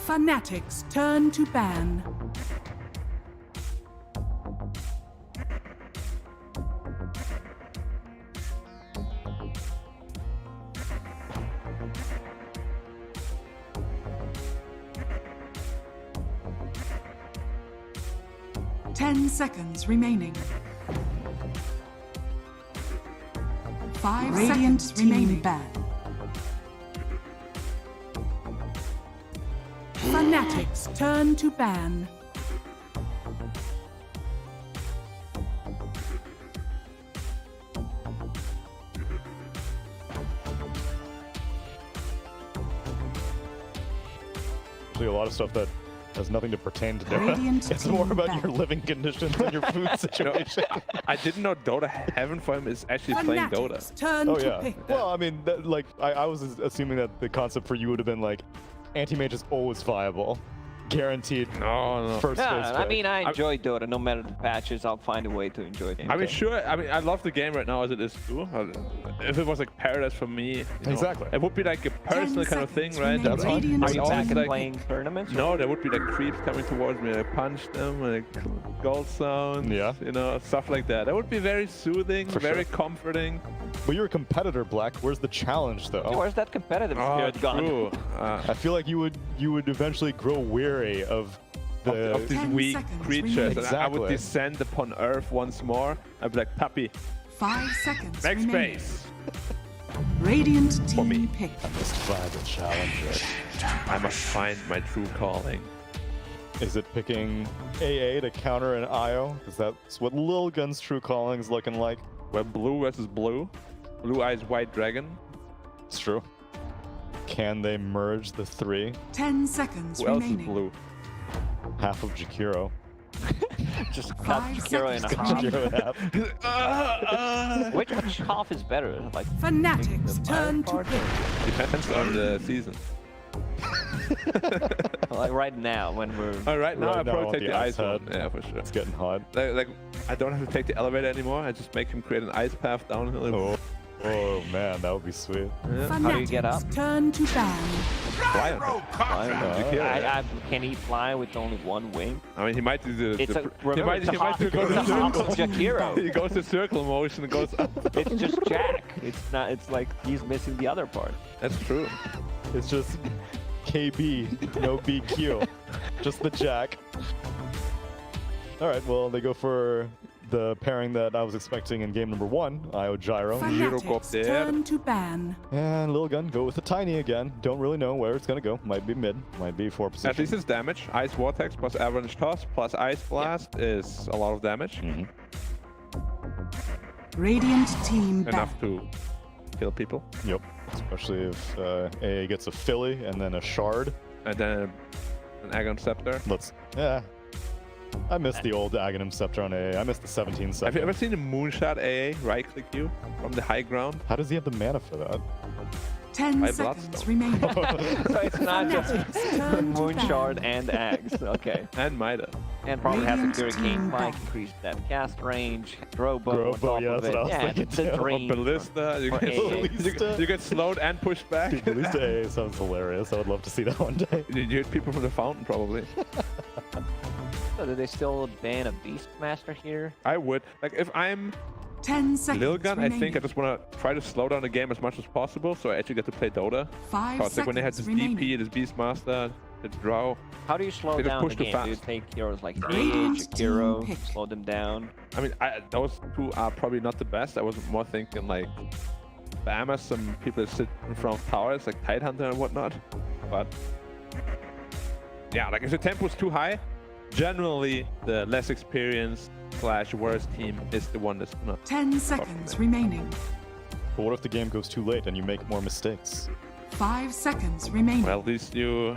FNATIC's turn to ban. Ten seconds remaining. 5 seconds remaining. Ban. FNATIC's turn to ban. Actually, a lot of stuff that has nothing to pertain to Dota. Radiant It's team more about back. your living conditions and your food situation. I didn't know Dota Heaven for him is actually playing Dota. FNATIC's turn Oh to yeah. pick. Well, I mean, like I was assuming that the concept for you would have been like, anti-mage is always viable, guaranteed No. first Yeah, phase I pick. mean, I enjoy Dota. No matter the patches, I'll find a way to enjoy it. I mean, sure. I mean, I love the game right now as it is too. If it was like Paradise for me, you know, Exactly. it would be like a personal kind of thing, seconds right? remaining. That's fine. Radiant Are I you always back and like- playing tournaments? No, there would be like creeps coming towards me. I punch them, like gold sounds, Yeah. you know, stuff like that. That would be very soothing, For very sure. comforting. But you're a competitor, Black. Where's the challenge, though? Where's that competitive Oh, spirit gone? true. I feel like you would eventually grow weary of the. Of these 10 weak seconds creatures. remaining. And I would Exactly. descend upon Earth once more. I'd be like, puppy, 5 seconds next remaining. space. Radiant For me. team pick. Justify the challenge. I must find my true calling. Is it picking AA to counter an IO? Because that's what LILGUN's true calling is looking like. Well, blue versus blue. Blue eyes, white dragon. It's true. Can they merge the three? 10 seconds Who else is remaining. blue? Half of Jakiro. Just cut 5 Jakiro in seconds half. Jakiro in half. Which half is better? Like FNATIC's the turn iron to part? pick. Depends on the season. Like right now when we're All right, now Right I now, probably take the the ice ice one. head. Yeah, for sure. It's getting hot. Like, I don't have to take the elevator anymore. I just make him create an ice path downhill. Oh man, that would be sweet. Yeah. How do you get up? FNATIC's turn to ban. Fly on him. I, can he fly with only one wing? I mean, he might do the. It's the a remember, it's a half, go it's to a half of circle. Jakiro. He goes to circle motion and goes up. It's just Jack. It's not. It's like he's missing the other part. That's true. It's just KB, no BQ. Just the Jack. Alright, well, they go for the pairing that I was expecting in game number 1, Io Gyro. Gyro go up FNATIC's there. turn to ban. And LILGUN go with the Tiny again. Don't really know where it's gonna go. Might be mid, might be 4 position. At least it's damage. Ice Vortex plus Avalanche Toss plus Ice Blast is a lot of damage. Mhm. Radiant team back. Enough to kill people. Yep. Especially if AA gets a Philly and then a Shard. And then an Agon Scepter. Yeah. I miss the old Aghanim Scepter on AA. I miss the 17 Have Scepter. you ever seen a Moonshot AA right-click you from the high ground? How does he have the mana for that? 10 By seconds Bloodstone. remaining. So it's not just FNATIC's turn to Moon ban. Shard and Ags. Okay. And Mida. And probably has a Radiant Hurricane team Spike, back. increase that cast range, throw bow on Throw bow, top yeah, of that's it. what I was Yeah, thinking it's the too. dream. Ballista. You for get, AA. you get slowed and pushed back. Dude, at least AA sounds hilarious. I would love to see that one day. You hit people from the fountain, probably. So do they still ban a Beastmaster here? I would. Like, if I'm 10 seconds LILGUN, I remaining. think I just want to try to slow down the game as much as possible, so I actually get to play Dota. 5 Because like when they had seconds this remaining. DP, this Beastmaster, the Drow. How do you slow They just down push the too game? Do you fast. take heroes like Radiant Age, Jakiro, team pick. slow them down? I mean, those two are probably not the best. I was more thinking like Bama, some people that sit in front of towers, like Tidehunter and whatnot. But yeah, like if the tempo is too high, generally the less experienced / worse team is the one that's gonna. 10 seconds remaining. But what if the game goes too late and you make more mistakes? 5 seconds remaining. Well, at least you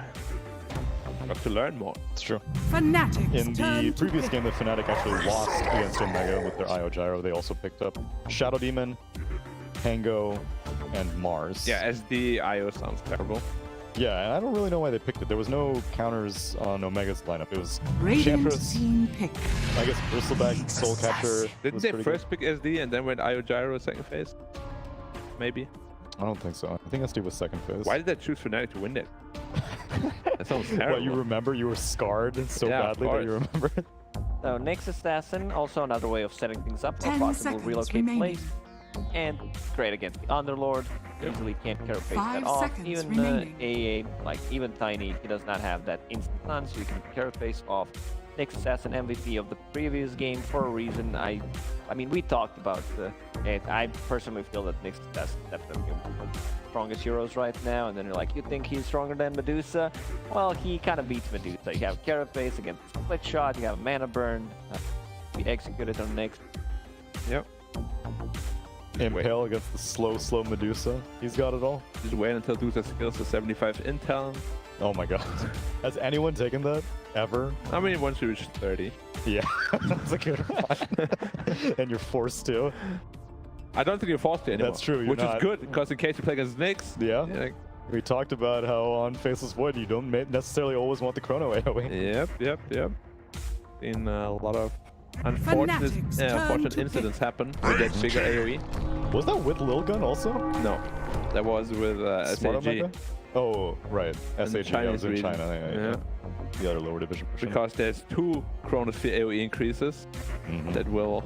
got to learn more. It's true. FNATIC's In turn the to previous pick. game that Fnatic actually lost against Omega with their Io Gyro, they also picked up Shadow Demon, Tango, and Mars. Yeah, SD IO sounds terrible. Yeah, and I don't really know why they picked it. There was no counters on Omega's lineup. It was Radiant Enchantress, team pick. I guess Bristleback, Soul Catcher. Didn't was they pretty first pick SD and then went IO Gyro second phase? maybe. I don't think so. I think SD was second phase. Why did they choose Fnatic to win that? That sounds terrible. What, you remember? You were scarred so Yeah, of badly that you course. remember it? So Nyx Assassin, also another way of setting things up for a 10 possible seconds relocate remaining. place. And great against the Underlord. Easily can't carapace 5 that off. seconds Even remaining. AA, like even Tiny, he does not have that instant stun, so you can carapace off. Nyx Assassin MVP of the previous game for a reason. I mean, we talked about it. I personally feel that Nyx Assassin is definitely one of the strongest heroes right now. And then you're like, you think he's stronger than Medusa? Well, he kind of beats Medusa. You have carapace against split shot. You have mana burn. We executed on Nyx. Yep. Impale against the slow Medusa. He's got it all. Just wait until Dusa skills to 75 intel. Oh my god. Has anyone taken that? Ever? I mean, once you reach 30. Yeah, that's a good one. And you're forced to. I don't think you're forced to anymore. That's true, you're Which not. is good, because in case you play against Nyx, Yeah. like, We talked about how on Faceless Void you don't necessarily always want the chrono AoE. Yep. Seen a lot of unfortunate, Fanatics turn unfortunate to incidents happen with that bigger AoE. Was that with LILGUN also? No, that was with Smart SAG. Omega? Oh, right. In the SAG, I was Chinese in region. China. Yeah. The other lower division. version. Because there's 2 Chronosphere AoE increases Mhm. that will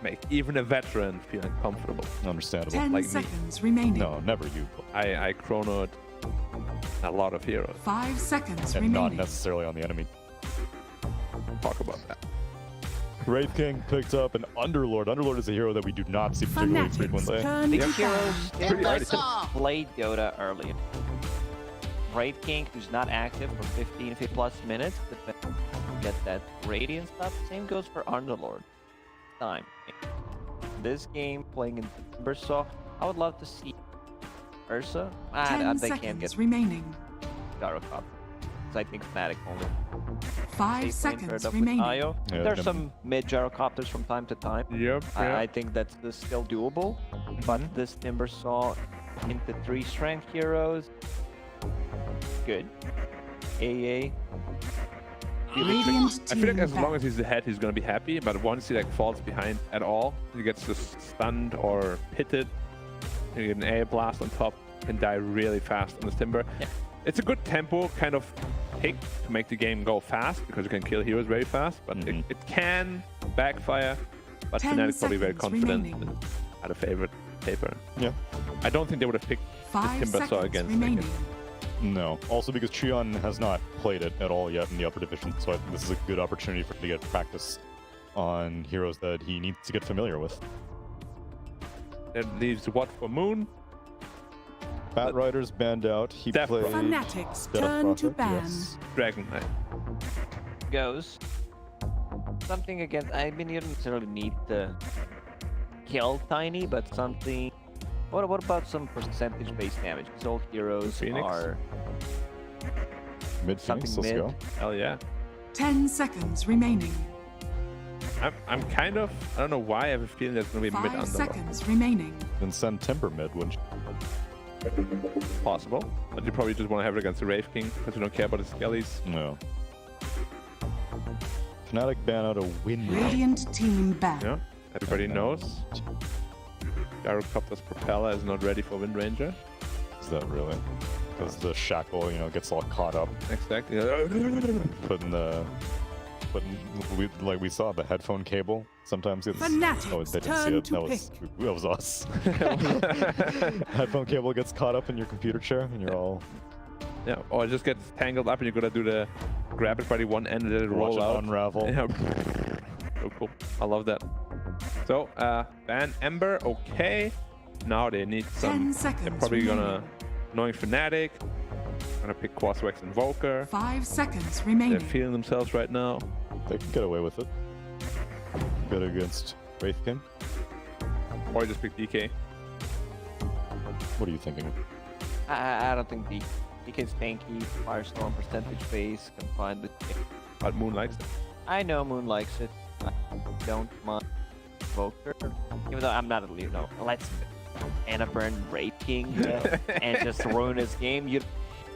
make even a veteran feel uncomfortable. Understandable. 10 like me. seconds remaining. No, never you. I chronoed a lot of heroes. 5 seconds And not remaining. necessarily on the enemy. Talk about that. Wraith King picked up an Underlord. Underlord is a hero that we do not see particularly Fanatics frequently. turn to These heroes ban. Pretty early. played Dota early. Wraith King, who's not active for 15 plus minutes, but then get that radiant stuff. Same goes for Underlord. Time. This game playing in Timbersaw, I would love to see Ursa. 10 They can't seconds get remaining. Gyrocopter. So I think FNATIC only. 5 safe lane paired seconds up with remaining. Io. Yeah, There's never- some mid Gyrocopters from time to time. Yep. I think that's still doable, but this Timbersaw into 3 strength heroes, good. AA. Radiant I feel like team as long ban. as he's ahead, he's gonna be happy. But once he like falls behind at all, he gets just stunned or pitted. You get an air blast on top, can die really fast on this Timber. Yeah. It's a good tempo kind of pick to make the game go fast because you can kill heroes very fast. But Mhm. it can backfire. But 10 Fnatic probably very seconds confident remaining. and had a favorite paper. Yeah. I don't think they would have picked 5 the Timbersaw seconds against remaining. Naked. No. Also because chyuan has not played it at all yet in the upper division, so I think this is a good opportunity for him to get practice on heroes that he needs to get familiar with. That leaves what for Moon? Bat Riders banned out. He Death played Prophet. Fanatics Death turn to Prophet, ban. yes. Dragon Knight. Goes. Something against. I mean, you don't necessarily need to kill Tiny, but something. What about some percentage-based damage? Because all heroes Phoenix? are Mid something Phoenix, let's mid. go. Hell yeah. 10 seconds remaining. I'm kind of, I don't know why I have a feeling there's going to be a mid 5 under. seconds remaining. Then send Timber mid, wouldn't you? Possible. But you probably just want to have it against the Wraith King because you don't care about the Skellies. No. Fnatic ban out a Wind. Radiant team ban. Yeah, everybody knows. Gyrocopter's propeller is not ready for Wind Ranger. Is that really? Because the shackle, gets all caught up. Exactly. Like we saw the headphone cable. Sometimes it's Fanatics they didn't see turn it. to That was us. Headphone cable gets caught up in your computer chair, and you're all Yeah, or it just gets tangled up and you gotta do the grab it by the one end and let it watch roll it out. unravel. Yeah. So cool. I love that. So, ban Ember, okay. Now they need 10 some. seconds They're probably remaining. gonna knowing Fnatic. Gonna pick Quaswex Invoker. 5 seconds They're remaining. feeling themselves right now. They can get away with it. Good against Wraith King. Or you just pick DK. What are you thinking? I don't think DK's tanky, Firestorm percentage base, can find the. But Moon likes it. I know Moon likes it. I don't mind Evoker, even though I'm not a leader. No, let's Anna burn Wraith King and just ruin his game. You don't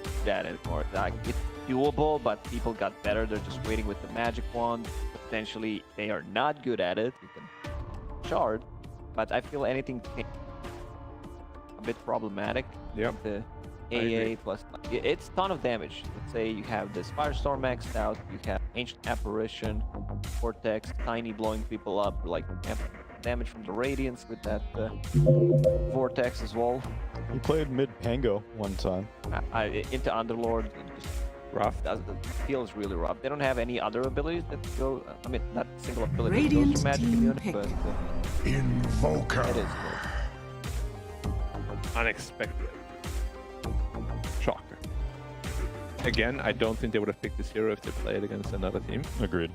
do that anymore. Like, it's doable, but people got better. They're just waiting with the magic wand. Potentially, they are not good at it. You can shard, but I feel anything bit problematic. Yep. The agree. AA plus, it's ton of damage. Let's say you have this Firestorm maxed out, you have Ancient Apparition, Vortex, Tiny blowing people up, like damage from the Radiance with that Vortex as well. He played mid Pango one time. Into Underlord, it just Rough. it feels really rough. They don't have any other abilities that go, I mean, not single ability that Radiant goes through magic team immunity, pick. but it Invoker. is good. Unexpected. Shocker. Again, I don't think they would have picked this hero if they played against another team. Agreed.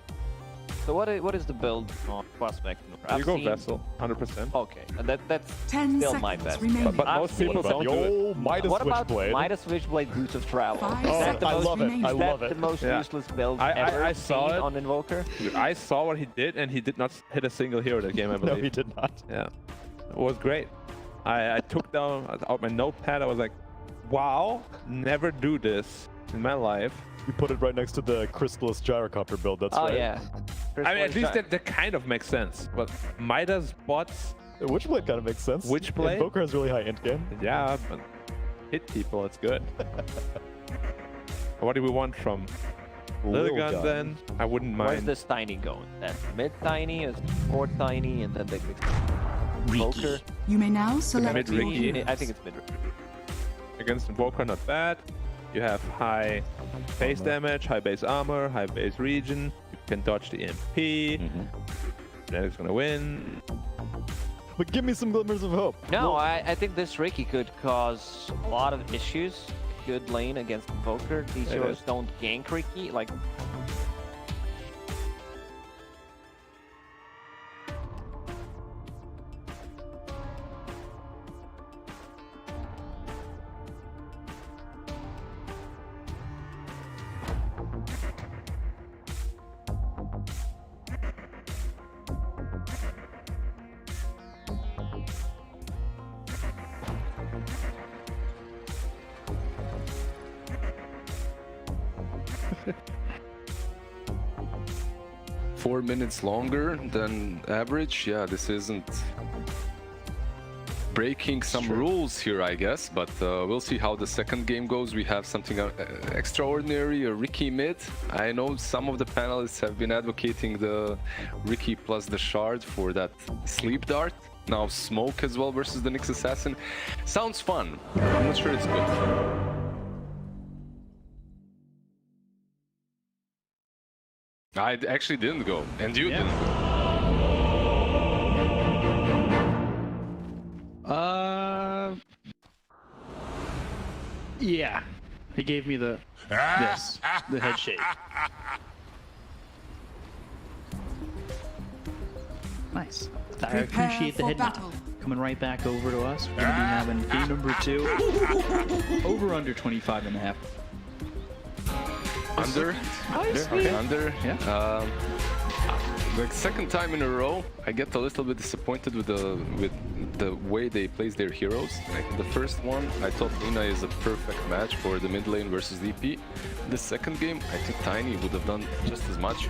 So what is the build on Prospect? You go Vessel, 100%. Okay, and that's 10 still my seconds best. remaining. But I've most seen- people What about don't the do it. old Midas What about Switchblade? Midas Switchblade Boots of Travel? 5 Oh, Is that the I most, love it. remaining. I is love that it. the most Yeah. useless build I ever saw seen it. on Invoker? Dude, I saw what he did, and he did not hit a single hero that game, I No, believe. he did not. Yeah, it was great. I took down out my notepad. I was like, wow, never do this in my life. You put it right next to the Crystallis Gyrocopter build. That's Oh right. yeah. I mean, at least that kind of makes sense. But Midas bots, Witchblade kind of makes sense. Witchblade? Invoker has really high int game. yeah, but hit people, it's good. What do we want from LILGUN then? I wouldn't Where's mind. this Tiny going? That's mid Tiny, is core Tiny, and then the Invoker. You may now select mid your Ricky. heroes. I think it's mid. Against Invoker, not bad. You have high base damage, high base armor, high base region. You can dodge the EMP. Then it's gonna win. But give me some glimmers of hope. No, I think this Ricky could cause a lot of issues. Good lane against Invoker. These It heroes is. don't gank Ricky. Like, Four minutes longer than average. Yeah, this isn't breaking some rules here, I guess, but we'll see how the second game goes. We have something extraordinary, a Ricky mid. I know some of the panelists have been advocating the Ricky plus the Shard for that sleep dart. Now Smoke as well versus the Nyx Assassin. Sounds fun. I'm not sure it's good. I actually didn't go, and you didn't go. Yeah. He gave me the the head shake. Nice. I Prepare appreciate the for head nod. battle. Coming right back over to us. We're gonna be having game number 2. Over under 25.5. Under? Under? Yeah. Like second time in a row, I get a little bit disappointed with the way they place their heroes. Like the first one, I thought Lina is a perfect match for the mid lane versus DP. The second game, I think Tiny would have done just as much,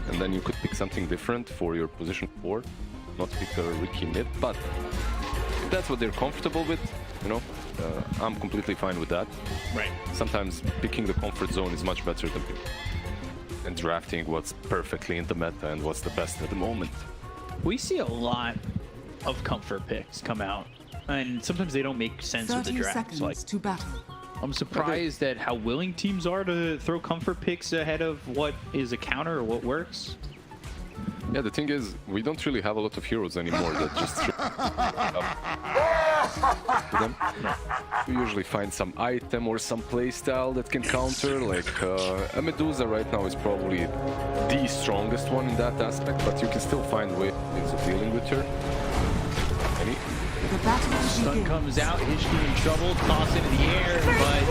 and then you could pick something different for your position 4, not pick a Ricky mid. But if that's what they're comfortable with, you know, I'm completely fine with that. Right. Sometimes picking the comfort zone is much better than and drafting what's perfectly in the meta and what's the best at the moment. We see a lot of comfort picks come out, and sometimes they don't make sense with the 30 draft. seconds Like, to battle. I'm surprised at how willing teams are to throw comfort picks ahead of what is a counter or what works. Yeah, the thing is, we don't really have a lot of heroes anymore that just them. We usually find some item or some playstyle that can counter, like a Medusa right now is probably the strongest one in that aspect, but you can still find ways of dealing with her. Any? The battle Stun begins. comes out, Hishki in trouble, toss into the air, but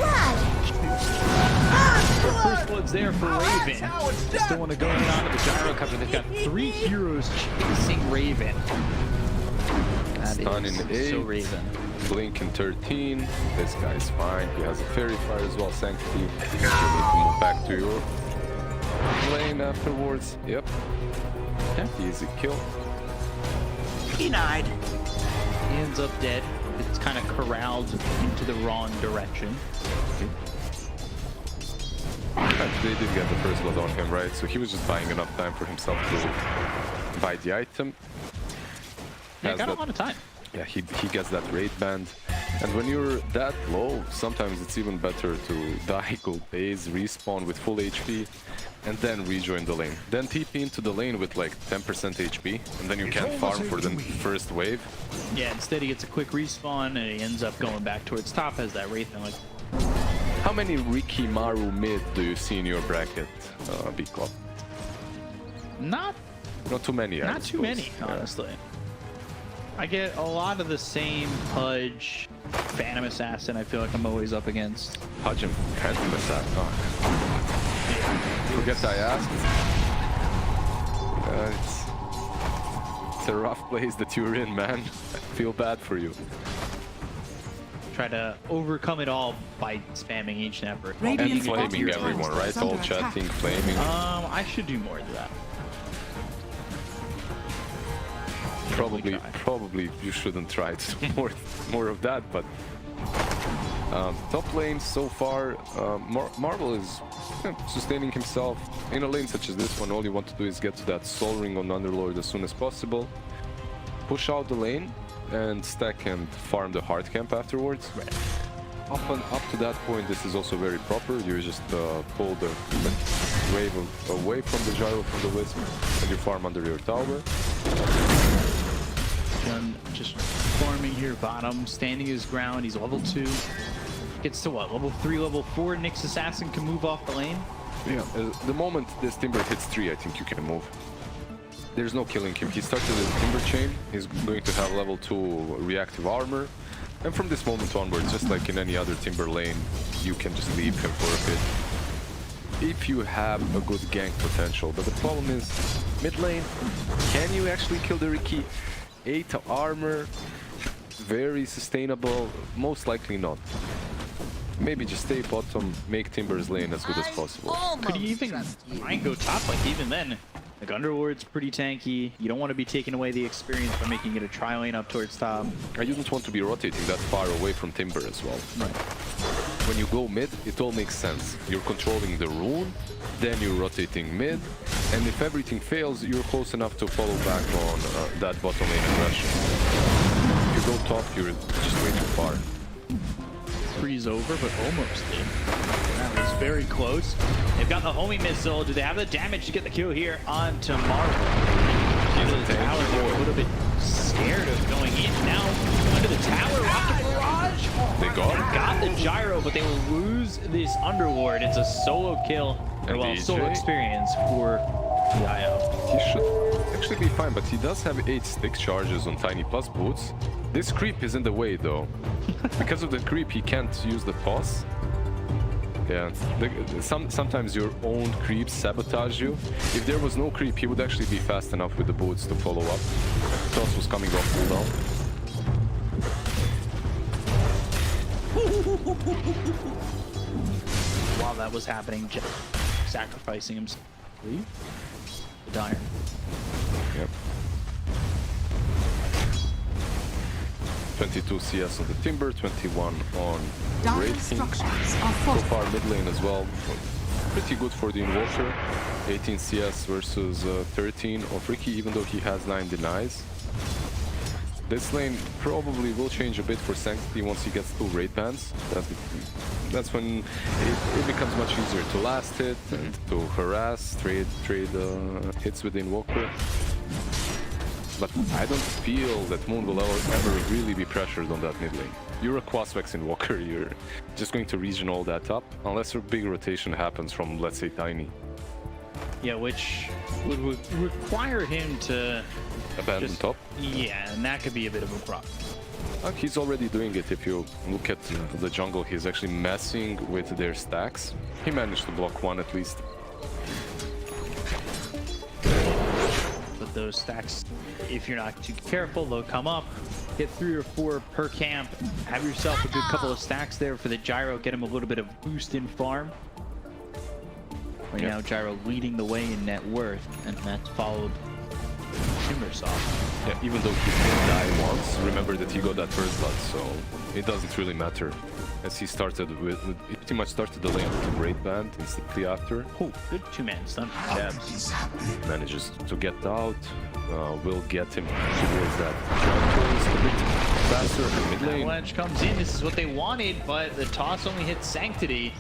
first blood's there for Raven. They still want to go in onto the Gyrocopter. They've got 3 heroes chasing Raven. That Stun is in 8. so Raven. Blink in 13. This guy's fine. He has a Fairy Fire as well, Sanctity. You need to move back to your lane afterwards. Yep. Okay. Easy kill. He ends up dead. it's kind of corralled into the wrong direction. They did get the first blood on him, right? So he was just buying enough time for himself to buy the item. Yeah, Has got a that- lot of time. Yeah, he gets that raid band. And when you're that low, sometimes it's even better to die, go base, respawn with full HP, and then rejoin the lane. Then TP into the lane with like 10% HP, and then you can farm for the first wave. Yeah, instead he gets a quick respawn and he ends up going back towards top as that Wraith. And like, How many Ricky Maru mid do you see in your bracket, Big Club? not Not too many, I Not too suppose. many, honestly. I get a lot of the same Pudge, Phantom Assassin. I feel like I'm always up against. Pudge and Phantom Assassin. Oh. Forget I asked. It's a rough place that you're in, man. I feel bad for you. Try to overcome it all by spamming each and every. And Radiant's flaming bottom everyone, tower right? is All under attack. chatting, flaming. I should do more of that. Probably you shouldn't try to do more of that, but top lane so far, Marvel is sustaining himself. In a lane such as this one, all you want to do is get to that soul ring on Underlord as soon as possible, push out the lane, and stack and farm the hard camp afterwards. Right. Up to that point, this is also very proper. You just pull the wave away from the gyro, from the wisp, and you farm under your tower. Jun just farming here bottom, standing his ground. He's level 2. Gets to what? Level 3, level 4. Nyx Assassin can move off the lane. Yeah. The moment this Timber hits 3, I think you can move. There's no killing him. He started with Timber Chain. He's going to have level 2 reactive armor. And from this moment onwards, just like in any other Timber lane, you can just leave him for a bit. If you have a good gank potential. But the problem is, mid lane, can you actually kill the Riki? 8 armor, very sustainable, most likely not. Maybe just stay bottom, make Timber's lane as good as possible. Could he even might go top? Like even then, like Underlord's pretty tanky. You don't want to be taking away the experience by making it a tri lane up towards top. And you don't want to be rotating that far away from Timber as well. Right. When you go mid, it all makes sense. You're controlling the rune, then you're rotating mid, and if everything fails, you're close enough to follow back on that bottom lane aggression. If you go top, you're just way too far. Freeze over, but almost did. That was very close. They've got the homing missile. Do they have the damage to get the kill here onto Marvel? Into the tower, they're a little bit scared of going in now. Under the tower, rocket barrage. They Got the gyro, but they will lose this Underlord. It's a solo kill, or And well, DJ? solo experience for the IO. He should actually be fine, but he does have 8 stick charges on Tiny Plus boots. This creep is in the way though. Because of the creep, he can't use the toss. Yeah, sometimes your own creeps sabotage you. If there was no creep, he would actually be fast enough with the boots to follow up. Toss was coming off cooldown. While that was happening, just sacrificing himself. The Dire. Yep. 22 CS on the Timber, 21 on Dire Wraith King. structures are So fortified. far mid lane as well. Pretty good for the Invoker. 18 CS versus 13 of Ricky, even though he has 9 denies. This lane probably will change a bit for Sanctity once he gets 2 raid bans. That's when it becomes much easier to last hit and to harass, trade hits with the Invoker. But I don't feel that Moon will ever really be pressured on that mid lane. You're a Quasvex Invoker, you're just going to regen all that up, unless a big rotation happens from, let's say, Tiny. Yeah, which would require him to Abandon just, top. Yeah, and that could be a bit of a problem. He's already doing it. If you look at the jungle, he's actually messing with their stacks. He managed to block one at least. But those stacks, if you're not too careful, they'll come up. Get 3 or 4 per camp. Have yourself a good couple of stacks there for the gyro. Get him a little bit of boost in farm. Right now, gyro leading the way in net worth, and that's followed Timbersaw. Yeah, even though he did die once, remember that he got that first blood, so it doesn't really matter. As he started he pretty much started the lane with a great band instantly after. Oh, good two-man stun from jabz. Manages to get out, will get him towards that jungle a bit faster in the mid lane. Avalanche comes in, this is what they wanted, but the toss only hits Sanctity.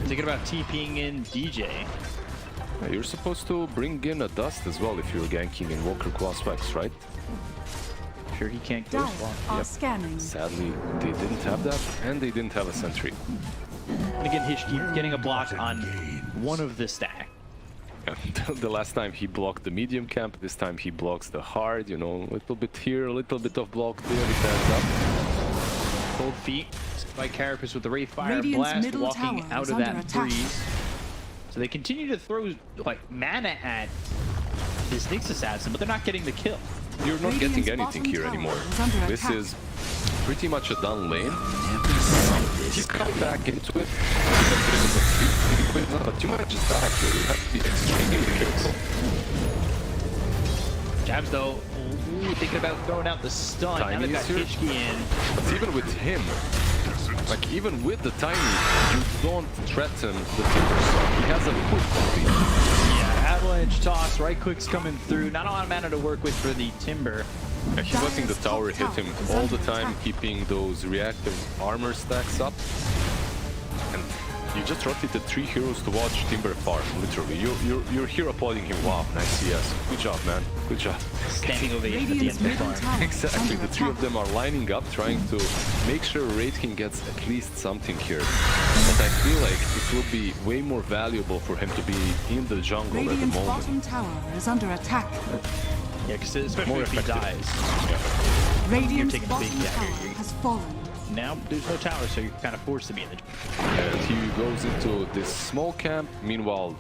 Thinking about TPing in DJ. Yeah, you're supposed to bring in a dust as well if you're ganking in Walker Crosswax, right? Sure he can't go Dire swap. are Yep. scanning. Sadly, they didn't have that, and they didn't have a sentry. And again, Hishki getting a block on one of the stack. Yeah, the last time he blocked the medium camp, this time he blocks the hard, you know, a little bit here, a little bit of block there, he stands up. Cold feet by Carapace with the Wraithfire Radiant's Blast, middle walking tower out is of under that attack. freeze. So they continue to throw like mana at this Nyx assassin, but they're not getting the kill. You're not Radiant's getting anything bottom here tower anymore. is under This attack. is pretty much a done lane. He's come back into it. But you might just die here. You have to be extremely careful. jabz though, ooh, thinking about throwing out the stun. Now Tiny they've got is here. Hishki in. But even with him, like even with the tiny, you don't threaten the Timbersaw. He has a quick speed. Yeah, Avalanche toss, right click's coming through. Not a lot of mana to work with for the Timber. Yeah, he's letting the tower hit him is all under the time, attack. keeping those reactive armor stacks up. And you just rotated 3 heroes to watch Timber farm, literally. You're here applauding him. Wow, nice CS. Good job, man. Good job. Standing ovation at the end Radiant's of the middle farm. tower Exactly, is the under 3 of attack. them are lining up, trying to make sure Wraithkin gets at least something here. But I feel like it will be way more valuable for him to be in the jungle at the Radiant's moment. bottom tower is under attack. Yeah, because especially More if he effective. dies. Radiant's taking a big bottom dagger. tower has fallen. Now there's no tower, so you're kind of forced to be in the. And he goes into this small camp. Meanwhile,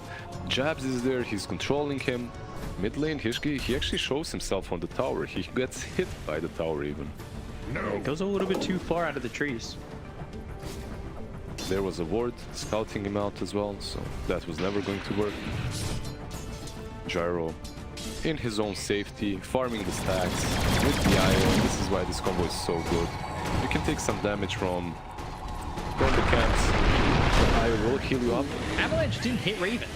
jabz is there, he's controlling him. Mid lane, Hishki, he actually shows himself on the tower. He gets hit by the tower even. It goes a little bit too far out of the trees. There was a ward scouting him out as well, so that was never going to work. Gyro in his own safety, farming the stacks with the IO. This is why this combo is so good. You can take some damage from the camps. The IO will heal you up. Avalanche didn't hit Raven.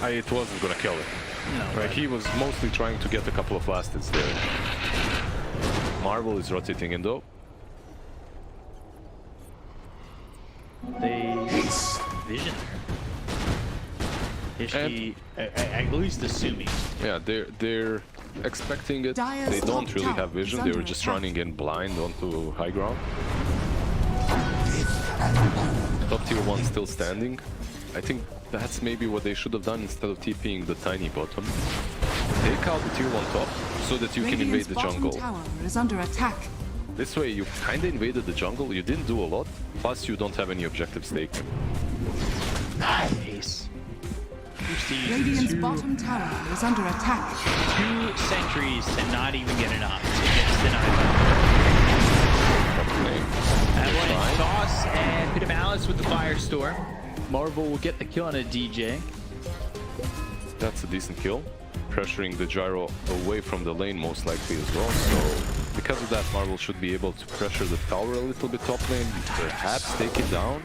It wasn't gonna kill him. No, Right, he was mostly trying to get a couple of last hits there. Marvel is rotating in though. They vision. Hishki, at least assuming. Yeah, they're expecting it. Dire's They don't top really tower have vision. is They were under just attack. running in blind onto high ground. Top tier 1 still standing. I think that's maybe what they should have done instead of TPing the tiny bottom. Take out the tier 1 top so that you can invade Radiant's the bottom jungle. tower is under attack. This way you kinda invaded the jungle, you didn't do a lot, plus you don't have any objectives taken. Nice. Radiant's bottom tower is under attack. 2 sentries to not even get an op. It gets denied. Avalanche toss and Pit of Malice with the Firestorm. Marvel will get the kill on a DJ. That's a decent kill. Pressuring the gyro away from the lane most likely as well, so because of that Marvel should be able to pressure the tower a little bit top lane, perhaps take it down.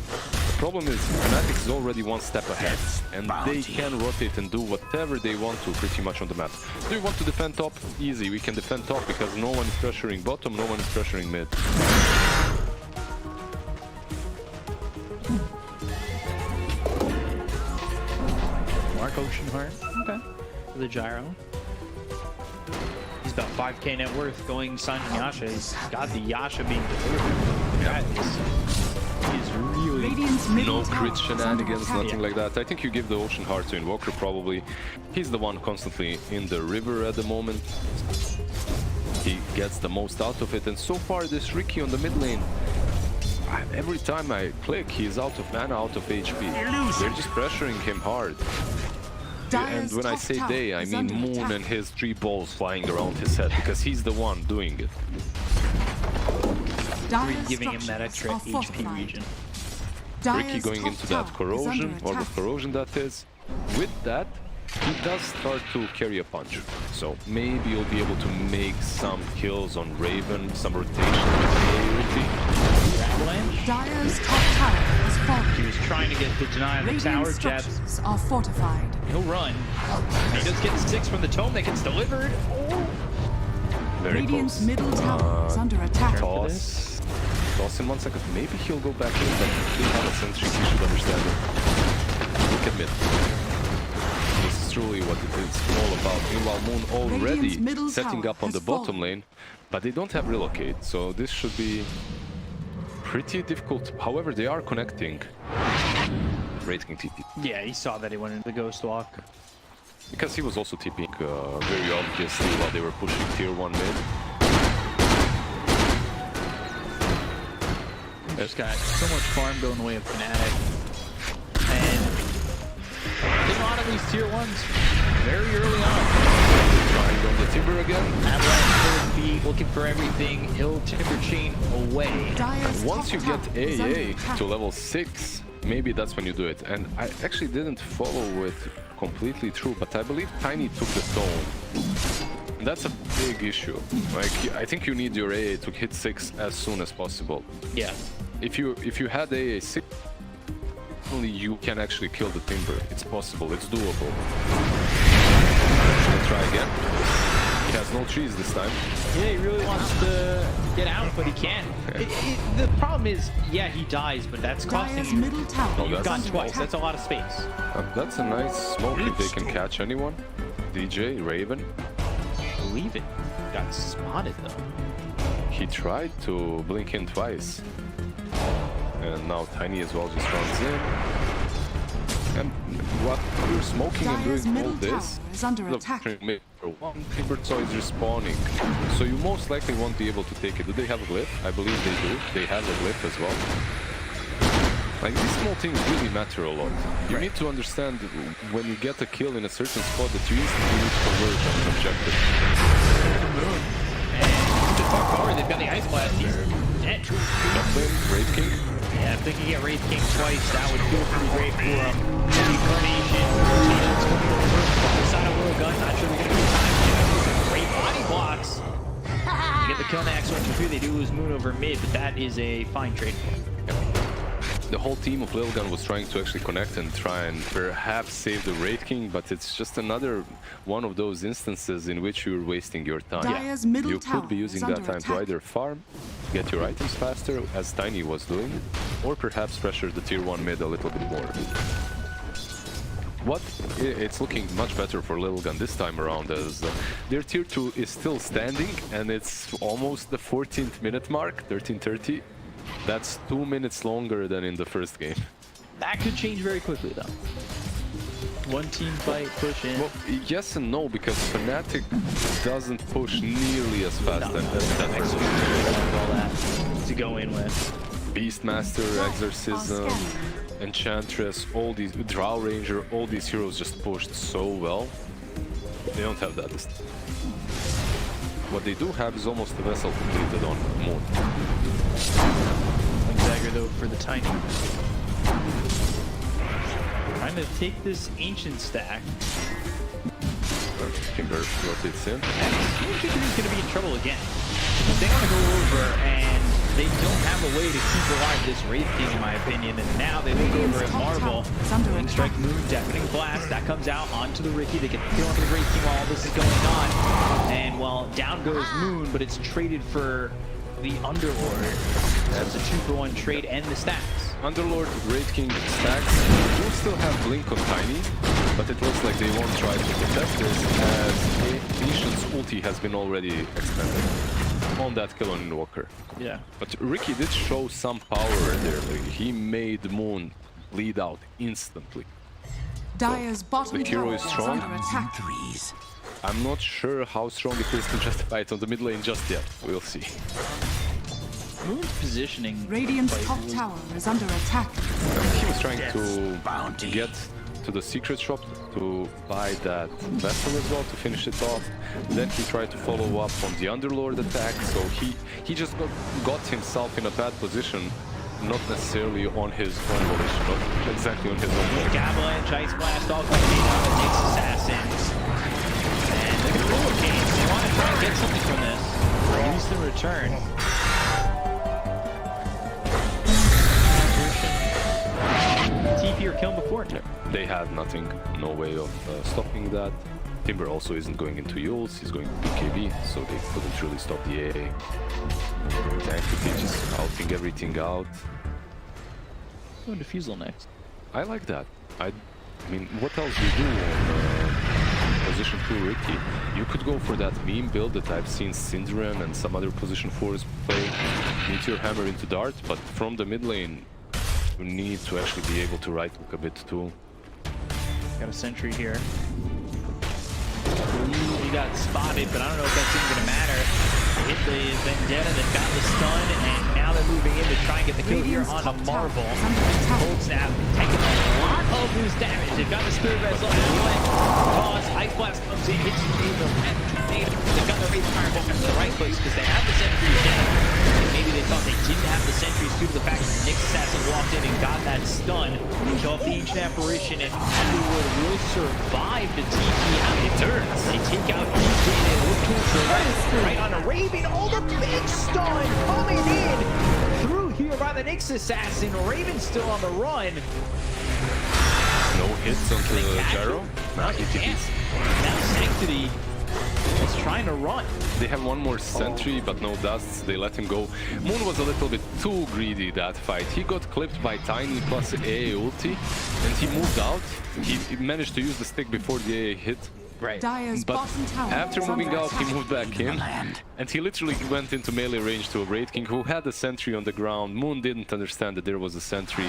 The problem is FNATIC is already one step ahead and they can rotate and do whatever they want to pretty much on the map. Do you want to defend top? Easy, we can defend top because no one is pressuring bottom, no one is pressuring mid. Mark Oceanheart. Okay. For the gyro. He's about 5k net worth going signing Yasha. He's got the Yasha being delivered. That is really Radiant's middle No tower crit is under shenanigans, attack. nothing like that. I think you give the Ocean Heart to Invoker probably. He's the one constantly in the river at the moment. He gets the most out of it, and so far this Ricky on the mid lane, every time I click, he's out of mana, out of HP. They're just pressuring him hard. And Dire's when I top say tower they, I is mean under Moon attack. and his 3 balls flying around his head, because he's the one doing it. Dire's giving him that extra structures are HP fortified. Ricky region. Dire's going top into that tower is corrosion, under orb of attack. corrosion that is. With that, he does start to carry a punch. So maybe you'll be able to make some kills on Raven, some rotation. Avalanche. Dire's top tower has fallen. He was trying to get the deny on the tower. Radiant Jabz, structures are fortified. he'll run. He does get 6 from the tome that gets delivered. Oh. Very Radiant's close. middle tower is under attack. Toss in 1 second. Maybe he'll go back in, but they have a sentry. He should understand it. Look at mid. This is truly what it is all about. Meanwhile, Moon already Radiant's middle setting tower up on has the bottom fallen. lane, but they don't have relocate, so this should be pretty difficult. However, they are connecting. Wraith King TP. Yeah, he saw that he went into the Ghost Walk. Because he was also TPing very obviously while they were pushing tier 1 mid. Just got so much farm going the way of FNATIC. And getting a lot of these tier 1s very early on. Trying on the timber again. Avalanche will be looking for everything. He'll timber chain away. Dire's Once you top get tower is under AA attack. to level 6, maybe that's when you do it. And I actually didn't follow it completely through, but I believe Tiny took the stone. And that's a big issue. Like, I think you need your AA to hit 6 as soon as possible. Yeah. If you had AA 6, only you can actually kill the timber. It's possible, it's doable. Should I try again? He has no trees this time. Yeah, he really wants to get out, but he can't. The problem is, yeah, he dies, but that's costing Dire's you. middle tower Oh, is You've gone that's- under twice. attack. That's a lot of space. That's a nice smoke if they can catch anyone. DJ, Raven. Believe it. Got spotted though. He tried to blink in twice. And now Tiny as well just runs in. And what you're smoking and Dire's doing all middle this, tower is under the attack. one Timber Toy is respawning. So you most likely won't be able to take it. Do they have a glyph? I believe they do. They have a glyph as well. Like, these small things really matter a lot. You need to understand when you get a kill in a certain spot that you instantly need to converge on an objective. And the far forward, they've got the Ice Blast. He's dead. Top lane, Wraith King. Yeah, if they could get Wraith King twice, that would feel pretty great for him. Heavy Carnation, rotations coming over. The side of LILGUN, not sure they're going to be time. Great body blocks. You get the kill on the X123, they do lose Moon over mid, but that is a fine trade for him. The whole team of LILGUN was trying to actually connect and try and perhaps save the Wraith King, but it's just another one of those instances in which you're wasting your time. Dire's middle You tower could be using is that under time to attack. either farm, get your items faster, as Tiny was doing, or perhaps pressure the tier 1 mid a little bit more. It's looking much better for LILGUN this time around, as their tier 2 is still standing, and it's almost the 14th minute mark, 13:30. That's 2 minutes longer than in the first game. That could change very quickly, though. One team fight, push in. Well, yes and no, because FNATIC doesn't push nearly as fast as FNATIC. All that to go in with. Beastmaster, Exorcism, Enchantress, all these, Drow Ranger, all these heroes just pushed so well. They don't have that. What they do have is almost a vessel completed on Moon. Dagger though for the Tiny. Trying to take this ancient stack. Kimber rotates in. And Ancient is going to be in trouble again. They want to go over and they don't have a way to keep alive this Wraith King in my opinion. And now they look over at Marvel. Wing Strike Moon, Deafening Blast. That comes out onto the Ricky. They get the kill onto the Wraith King while all this is going on. And well, down goes Moon, but it's traded for the Underlord. That's a 2-for-1 trade and the stacks. Underlord, Wraith King, stacks. Do still have Blink on Tiny, but it looks like they won't try to protect this, as Ancient's ulti has been already expended on that kill on Invoker. Yeah. But Ricky did show some power there. Like, he made Moon bleed out instantly. Dire's bottom the hero tower is is strong. under attack. I'm not sure how strong it is to justify it on the mid lane just yet. We'll see. Moon's positioning. Radiant's quite top loose. tower is under attack. I think he was trying to get to the secret shop to buy that vessel as well to finish it off. Then he tried to follow up on the Underlord attack, so he just got himself in a bad position not necessarily on his own volition, not exactly on his own volition. Avalanche, Ice Blast, all coming in on the Nyx Assassins. And they're going to relocate. They want to try and get something from this, at least in return. TP or kill him before. Yeah, they had nothing, no way of stopping that. Timber also isn't going into Yules, he's going to BKB, so they couldn't really stop the AA. Sanctity just outing everything out. Go Diffusal next. I like that. I mean, what else do you do on position 2 Ricky? You could go for that meme build that I've seen Synderen and some other position 4s play. Meteor Hammer into Dart, but from the mid lane, you need to actually be able to right hook a bit too. Got a sentry here. He got spotted, but I don't know if that's even going to matter. They hit the Vendetta, they've got the stun, and now they're moving in to try and get the kill here on a Marvel. Cold Snap taking a lot of loose damage. They've got the Spirit Vessel, Avalanche, Toss, Ice Blast comes in, hits the tornado. They've got the Wraith Fireball in the right place because they have the sentries down. And maybe they thought they didn't have the sentries due to the fact that the Nyx Assassin walked in and got that stun. Show off the Ancient Apparition, and Underwood will survive the TP out. It turns. They take out ENG, they look to select right on a Raven. Oh, the big stun coming in through here by the Nyx Assassin. Raven's still on the run. No hits onto the gyro. Not hits. Now Sanctity is trying to run. They have one more sentry, but no dusts. They let him go. Moon was a little bit too greedy that fight. He got clipped by Tiny plus AA ulti, and he moved out. He managed to use the stick before the AA hit. Right. Dire's But bottom tower after is moving under out, he attack. moved back in, and he literally went into melee range to a Wraith King who had a sentry on the ground. Moon didn't understand that there was a sentry.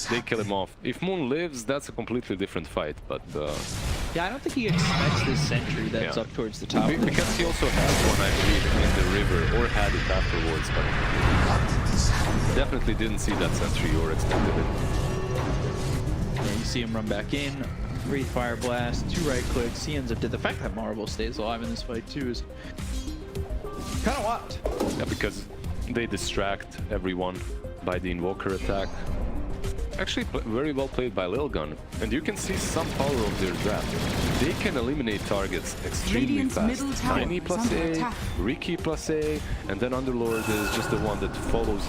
They kill him off. If Moon lives, that's a completely different fight, but Yeah, I don't think he expects this sentry that's Yeah. up towards the top. because he also has one, I believe, in the river, or had it afterwards, but definitely didn't see that sentry or expected it. Yeah, you see him run back in. Wraith Fire Blast, 2 right clicks. He ends up dead. The fact that Marvel stays alive in this fight too is kind of wild. Yeah, because they distract everyone by the Invoker attack. Actually, very well played by LILGUN. And you can see some power of their draft. They can eliminate targets extremely Radiant's fast. middle tower Tiny is plus under A, attack. Ricky plus A, and then Underlord is just the one that follows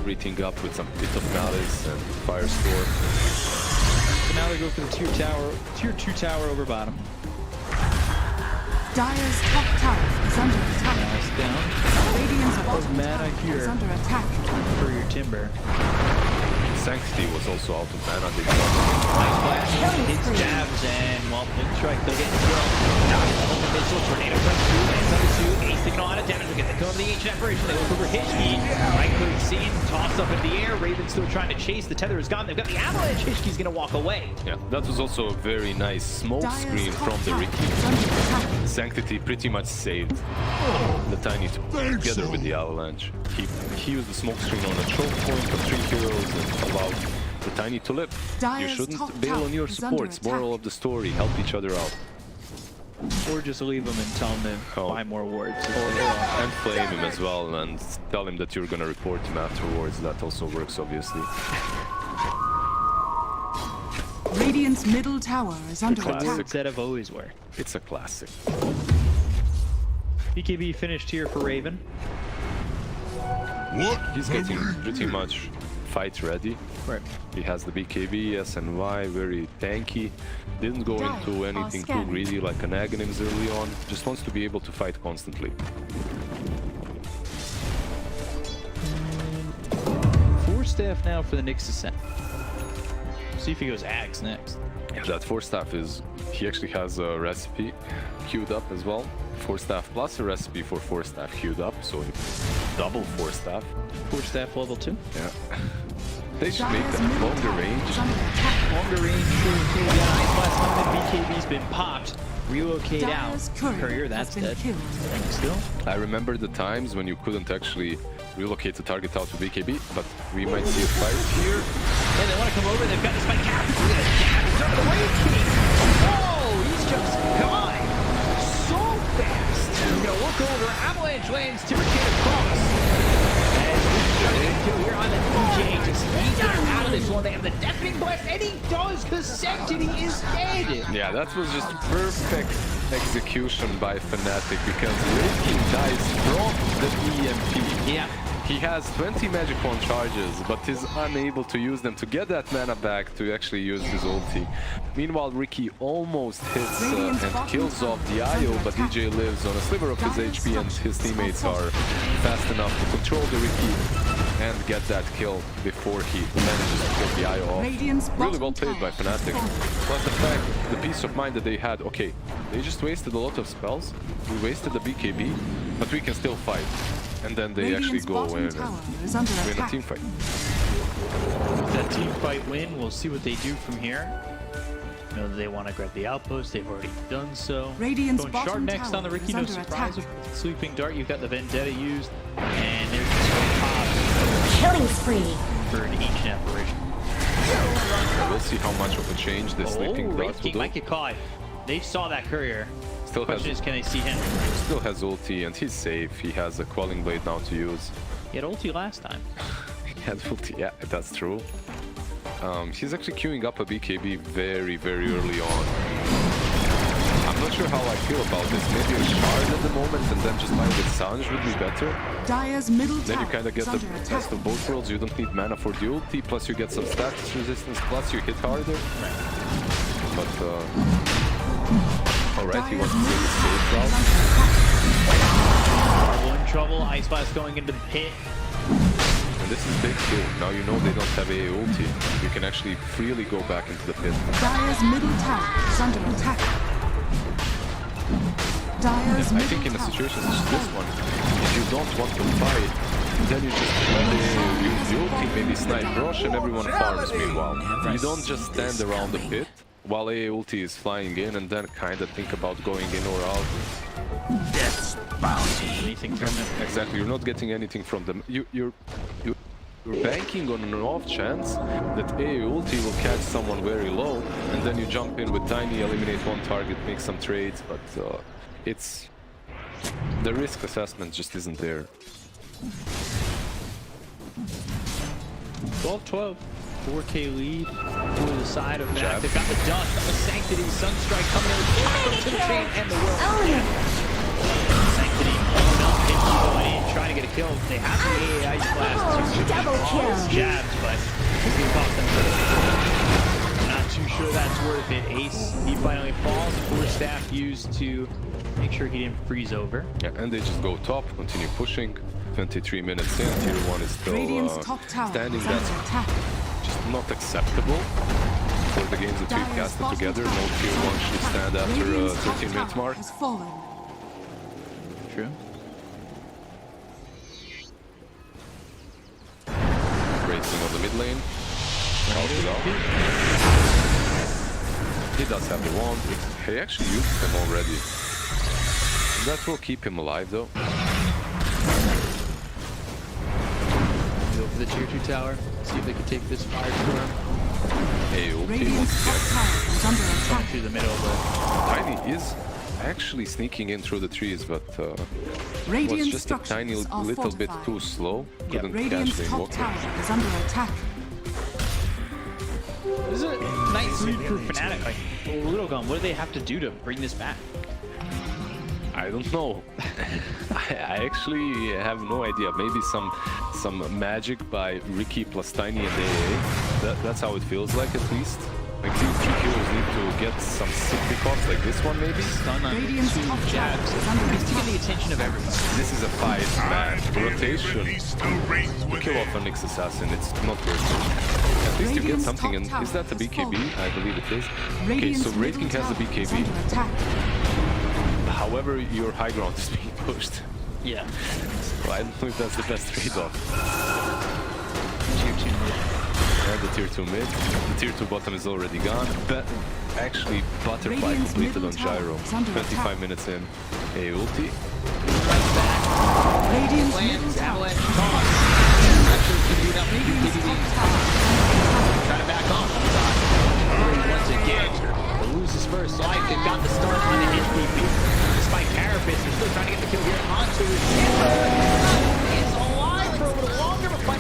everything up with some bit of Malice and Firestorm. So now they go for the tier 2 tower over bottom. Dire's top tower is under attack. Nice down. Radiant's bottom mana tower here. is under attack. For your Timber. Sanctity was also out of mana. They Nice flash. Hits jabs and, well, Moon Strike, they'll get killed. The missile, tornado comes through, lands on the 2. Ace taking a lot of damage. We'll get the kill of the Ancient Apparition. They look over Hishki. Right click seen, tossed up in the air. Raven still trying to chase. The tether is gone. They've got the Avalanche. Hishki's going to walk away. Yeah, that was also a very nice smoke Dire's screen top from the tower Ricky. is under attack. Sanctity pretty much saved the Tiny together with the Avalanche. He used the smoke screen on a choke point of 3 heroes and allowed the Tiny to live. You Dire's shouldn't top bail tower on your is under supports. attack. Moral of the story, help each other out. Or just leave them and tell them to Oh. buy more wards. And flame him as well and tell him that you're gonna report him afterwards. That also works, obviously. Radiant's middle tower is under classic. attack. Words that have always worked. It's a classic. BKB finished here for Raven. He's getting pretty much fight ready. Right. He has the BKB, SNY, very tanky. Didn't go into anything too greedy like an Aghanims early on. Just wants to be able to fight constantly. Four staff now for the Nyx Ascent. See if he goes Axe next. Yeah, that 4-staff is... He actually has a recipe queued up as well. 4-staff plus a recipe for 4-staff queued up, so double 4-staff. Four staff level 2. Yeah. They should make Dire's that middle longer tower range. is under attack. Longer range, true. Yeah, Ice Blast coming. BKB's been popped. Relocate Dire's out. courier Courier, that's has been dead. killed. Still. I remember the times when you couldn't actually relocate the target out to BKB, but we might see a fight here. And they want to come over. They've got the spike cap. Look at that jab. He's over the Wraith King. Oh, he's just gone so fast. He's going to look over. Avalanche lands. Timber King across. And Kill here on the DJ to squeeze it out of this one. They have the deafening blast, and he does, because Sanctity is dead. Yeah, that was just perfect execution by FNATIC because Raking dies from the EMP. Yeah. He has 20 magic wand charges, but is unable to use them to get that mana back to actually use his ulti. Meanwhile, Ricky almost hits and kills off the IO, but DJ lives on a sliver of his HP, and his teammates are fast enough to control the Ricky and get that kill before he manages to kill the IO off. Really well played by FNATIC. Plus the fact, the peace of mind that they had, okay, they just wasted a lot of spells, we wasted the BKB, but we can still fight. And then they actually go and win a team fight. With that team fight win, we'll see what they do from here. You know, they want to grab the outpost. They've already done so. Radiant's Going Shard next on the Ricky. No surprise with the Sleeping Dart. You've got the Vendetta used. And there's just a pop. Killing spree. For an ancient apparition. We'll see how much of a change this Sleeping Dart will Wraith King do. might get caught. They saw that courier. Still Question is, can they see him? Still has ulti and he's safe. He has a Quelling Blade now to use. He had ulti last time. He had ulti, yeah, that's true. He's actually queuing up a BKB very, very early on. I'm not sure how I feel about this. Maybe a shard at the moment and then just buy with Sanj would be better. Dire's middle Then you tower kind of get is the under attack. best of both worlds. You don't need mana for the ulti, plus you get some status resistance, plus you hit harder. Right. But alright, he wants to take the safe route. Marvel in trouble. Ice Blast going into the pit. And this is big too. Now you know they don't have AA ulti. You can actually freely go back into the pit. Dire's middle tower is under attack. Dire's I think in a situation such as this one, if you don't want to fight, then you just use the ulti, maybe snipe Rosh, and everyone farms meanwhile. You don't just stand around the pit while AA ulti is flying in and then kind of think about going in or out. Anything from him? Exactly, you're not getting anything from them. You're banking on an off chance that AA ulti will catch someone very low, and then you jump in with Tiny, eliminate one target, make some trades, but it's... the risk assessment just isn't there. 12-12. 4K lead for the side of Jab. Mac. They've got the dust, got the Sanctity, Sunstrike coming in with the chain and the will. Sanctity pulling up, Pinky going in, trying to get a kill. They have the AA Ice Blast. Double kill. Jabs, but it's going to cost them. Not too sure that's worth it. Ace, he finally falls. Force Staff used to make sure he didn't freeze over. Yeah, and they just go top, continue pushing. 23 minutes in, tier 1 is Radiant's still top tower standing. is under That's attack. just not acceptable for the games that we've casted together. No tier 1 should stand after a Radiant's top 13 minute tower mark. has fallen. True. Racing on the mid lane. Out it out. He does have the wand. He actually used them already. That will keep him alive though. Go for the tier 2 tower. See if they can take this firestorm. Hey, ulti Radiant's wants top to tower is under Coming attack. through the middle, but Tiny is actually sneaking in through the trees, but was Radiant just a tiny structures are little bit fortified. too slow. Couldn't catch Radiant's the top invoker. tower is under attack. this is a nice lead for Fnatic. Like, LILGUN, what do they have to do to bring this back? I don't know. I actually have no idea. Maybe some magic by Ricky plus Tiny and AA. That's how it feels like, at least. Like these two heroes need to get some sick pickoffs like this one, maybe. Stun on Radiant's two top jabs. tower is under It's to get attack. the attention of everybody. This is a 5-man rotation to kill off a Nyx assassin. It's not worth it. At least you get Radiant's something. top And tower is that the has BKB? fallen. I believe it is. Okay, Radiant's so Wraith King middle has the tower is BKB. under attack. However, your high ground is being pushed. Yeah. So I don't know if that's the best trade-off. Tier 2 mid. And the tier 2 mid. The tier 2 bottom is already gone. But actually, Butterfly Radiant's completed middle on tower Gyro. is under 25 attack. minutes in. A ulti. Radiant's middle Lands, tower avalanche, is toss. Actually, can do enough. Radiant's top tower. Trying to back off. Once again, they lose his first life. They've got the start on the HPP. Despite Carapace, they're still trying to get the kill here onto his Timber. Is alive for a little longer, but by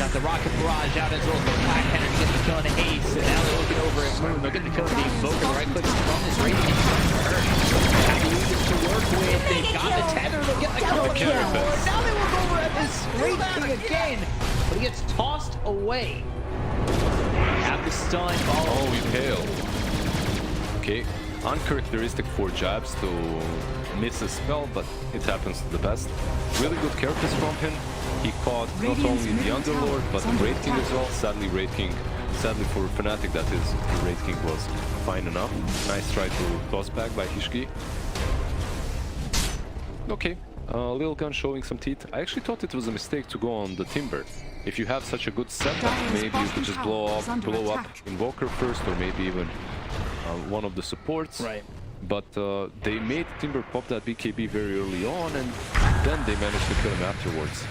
got the rocket barrage out as well as the black cannon to get the kill on the ace, and now they're looking over at Moon. They'll get the kill on the Invoker. The right clicks from this radiant. Have to leave it to work with. They've got the tether. They'll get the kill on the Lord. Now they look over at this Great King again, but he gets tossed away. Have the stun. Oh, we fail. Okay, uncharacteristic for jabz to miss a spell, but it happens to the best. Really good characters from him. He caught not only the Underlord, but the Great King as well. Sadly for FNATIC, that is, the Great King was fine enough. Nice try to toss back by Hishki. Okay, LILGUN showing some teeth. I actually thought it was a mistake to go on the Timber. If you have such a good setup, maybe you could just blow up Invoker first, or maybe even one of the supports. Right. But they made Timber pop that BKB very early on, and then they managed to kill him afterwards.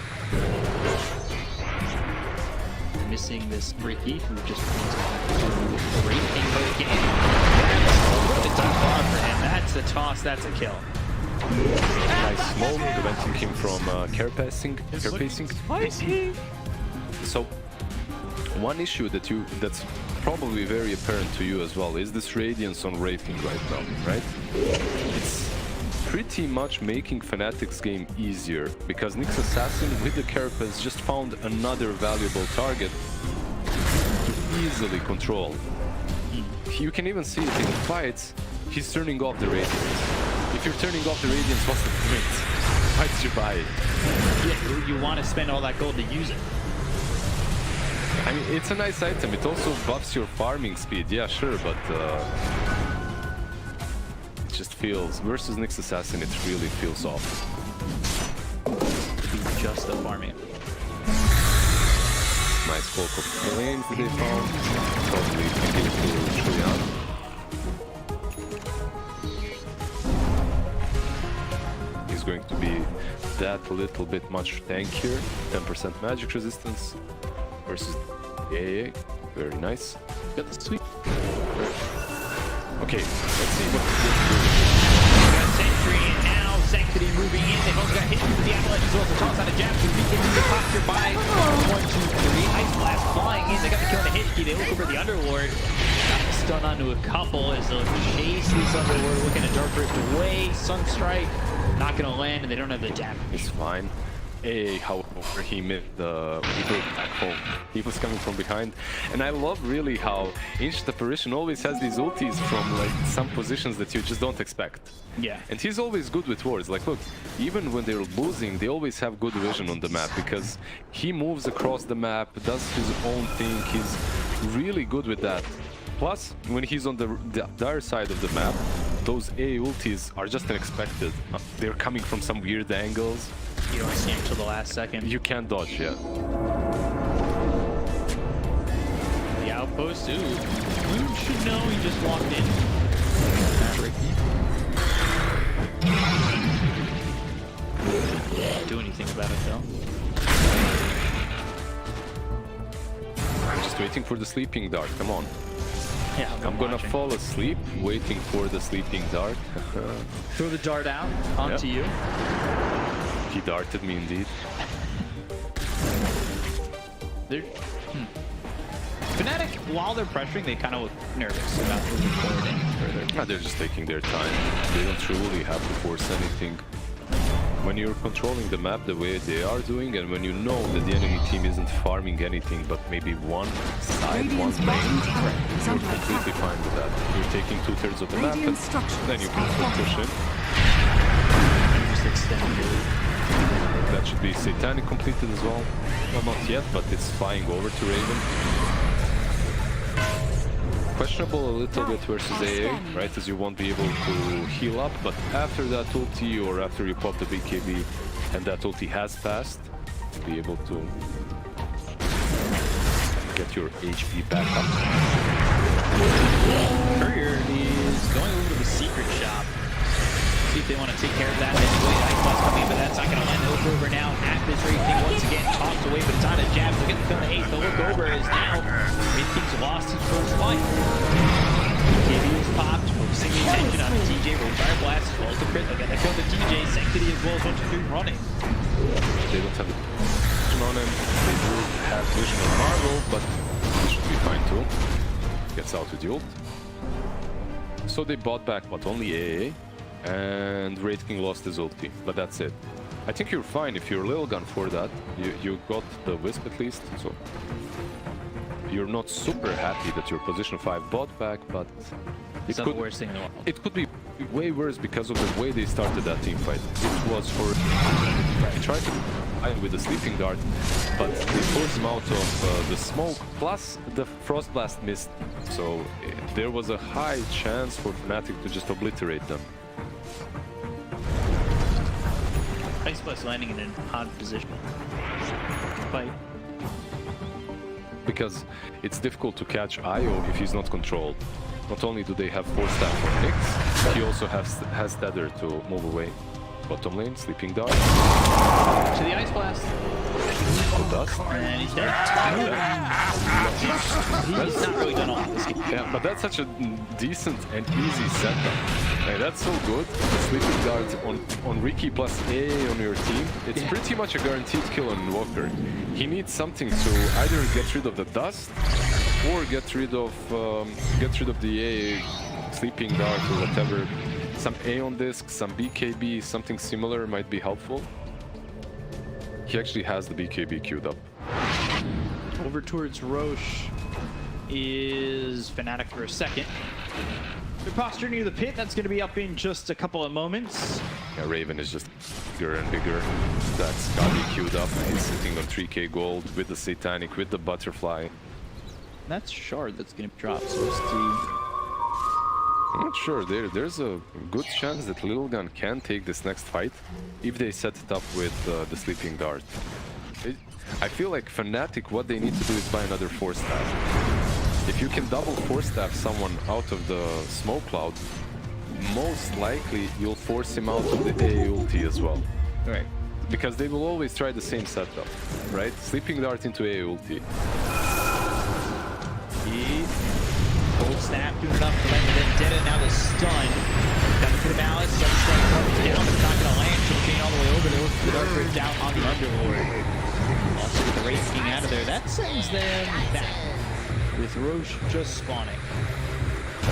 Missing this Ricky, who just brings to Great King again. That's too far for him. That's a toss, that's a kill. Nice smoke, preventing him from carepacing. So, one issue that's probably very apparent to you as well is this Radiance on Wraithing right now, right? It's pretty much making FNATIC's game easier, because Nyx Assassin with the Carapace just found another valuable target to easily control. You can even see it in fights, he's turning off the Radiance. If you're turning off the Radiance, what's the point? Why did you buy it? Yeah, you want to spend all that gold to use it. I mean, it's a nice item. It also buffs your farming speed. Yeah, sure, but it just feels, versus Nyx Assassin, it really feels off. Just the farming. Nice bulk of lanes that they found. Probably thinking to chyuan. He's going to be that little bit much tankier. 10% magic resistance versus AA. Very nice. Got the sweep. Okay, let's see what Got Sentry, and now Sanctity moving in. They've also got hit with the Avalanche as well. So toss out of jabz. The posture by 1, 2, 3. Ice Blast flying in. They got the kill on the Hishki. They look over the Underlord. Got the stun onto a couple as they'll chase this Underlord. Looking at Dark Rift away. Sunstrike. Not going to land, and they don't have the damage. It's fine. However, he missed the back home. He was coming from behind. And I love really how Ancient Apparition always has these ultis from like some positions that you just don't expect. Yeah. And he's always good with wards. Like, look, even when they're losing, they always have good vision on the map because he moves across the map, does his own thing. He's really good with that. Plus, when he's on the dire side of the map, those A ultis are just unexpected. They're coming from some weird angles. You don't see him until the last second. You can't dodge, yeah. The outpost, ooh. Moon should know he just walked in. Can't do anything about it though. I'm just waiting for the sleeping dart, come on. Yeah, I'm gonna fall asleep, waiting for the sleeping dart. Throw the dart out onto you. He darted me indeed. FNATIC, while they're pressuring, they kind of look nervous about moving forward any further. They're just taking their time. They don't truly have to force anything. When you're controlling the map the way they are doing, and when you know that the enemy team isn't farming anything but maybe one side, one lane, you're completely fine with that. You're taking 2/3 of the map, and then you can still push in. Just extend your... That should be Satanic completed as well. Well, not yet, but it's flying over to Raven. Questionable a little bit versus AA, right, as you won't be able to heal up, but after that ulti or after you pop the BKB and that ulti has passed, you'll be able to get your HP back up. Courier is going over to the secret shop. See if they want to take care of that. Ice Blast coming in, but that's not going to land. They'll look over now at this Wraithing once again, tossed away, but it's on a jabz. They'll get the kill on the ace. They'll look over as now Wraithing's lost his first life. KB is popped, focusing the attention on the TJ, but Fire Blast as well as the crit. They'll get the kill on the TJ, Sanctity as well as 1, 2, 3 running. They don't have on him. They do have vision on Marvel, but he should be fine too. Gets out with the ult. So they bought back, but only AA, and Wraith King lost his ulti, but that's it. I think you're fine if you're LILGUN for that. You got the Wisp at least, so you're not super happy that your position 5 bought back, but It's not the worst thing in the world. it could be way worse because of the way they started that team fight. It was for they tried to fight with the sleeping dart, but they forced him out of the smoke. Plus the frost blast missed, so there was a high chance for FNATIC to just obliterate them. Ice Blast landing in an odd position. Fight. Because it's difficult to catch Io if he's not controlled. Not only do they have 4-staff for Nyx, he also has Tether to move away. Bottom lane, Sleeping Dart. To the Ice Blast. The dust. And he's dead. He's not really done all this game. Yeah, but that's such a decent and easy setup. Hey, that's so good. The Sleeping Dart on Riki plus A on your team. It's pretty much a guaranteed kill on Walker. He needs something to either get rid of the dust or get rid of the A Sleeping Dart or whatever. Some A on disc, some BKB, something similar might be helpful. He actually has the BKB queued up. Over towards Roche is FNATIC for a second. They're postured near the pit. That's going to be up in just a couple of moments. Yeah, Raven is just bigger and bigger. That's Gabi queued up. He's sitting on 3k gold with the Satanic, with the Butterfly. That's Shard that's going to drop. So let's see. I'm not sure. There's a good chance that LILGUN can take this next fight if they set it up with the Sleeping Dart. I feel like FNATIC, what they need to do is buy another 4-staff. If you can double 4-staff someone out of the smoke cloud, most likely you'll force him out of the A ulti as well. Right. Because they will always try the same setup, right? Sleeping Dart into A ulti. Cold snap doing enough to land the Vendetta. Now the stun. Got to put a Malice. Stun comes down, but it's not going to land. She'll chain all the way over. They look for the Dark Bridge down on the Underlord. Also with the Wraith King out of there. That sends them back. With Roche just spawning.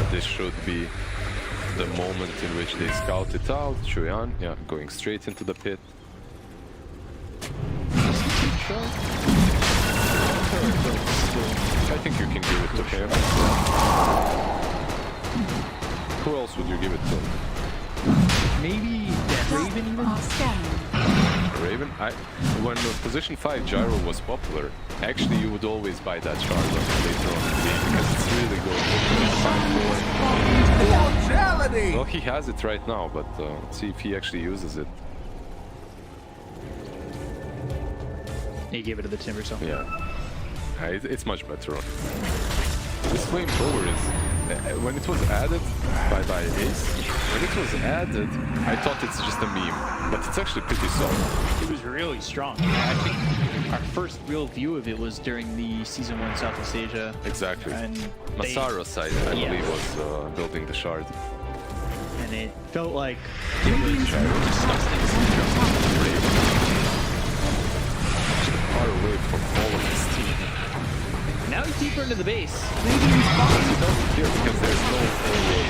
This should be the moment in which they scout it out. chyuan, yeah, going straight into the pit. I think you can give it to him. Who else would you give it to? Maybe Raven even? Raven? When position 5 gyro was popular, actually you would always buy that shard later on in the game because it's really good. Well, he has it right now, but let's see if he actually uses it. He gave it to the Timber Zone. Yeah. It's much better on. This flamethrower is, when it was added by Ace, when it was added, I thought it's just a meme, but it's actually pretty solid. It was really strong. I think our first real view of it was during the Season 1 Southeast Asia. Exactly. And Masaro's side, I believe, was building the shard. And it felt like it was disgusting. Far away from all of his team. Now he's deeper into the base. He doesn't care because there's no way.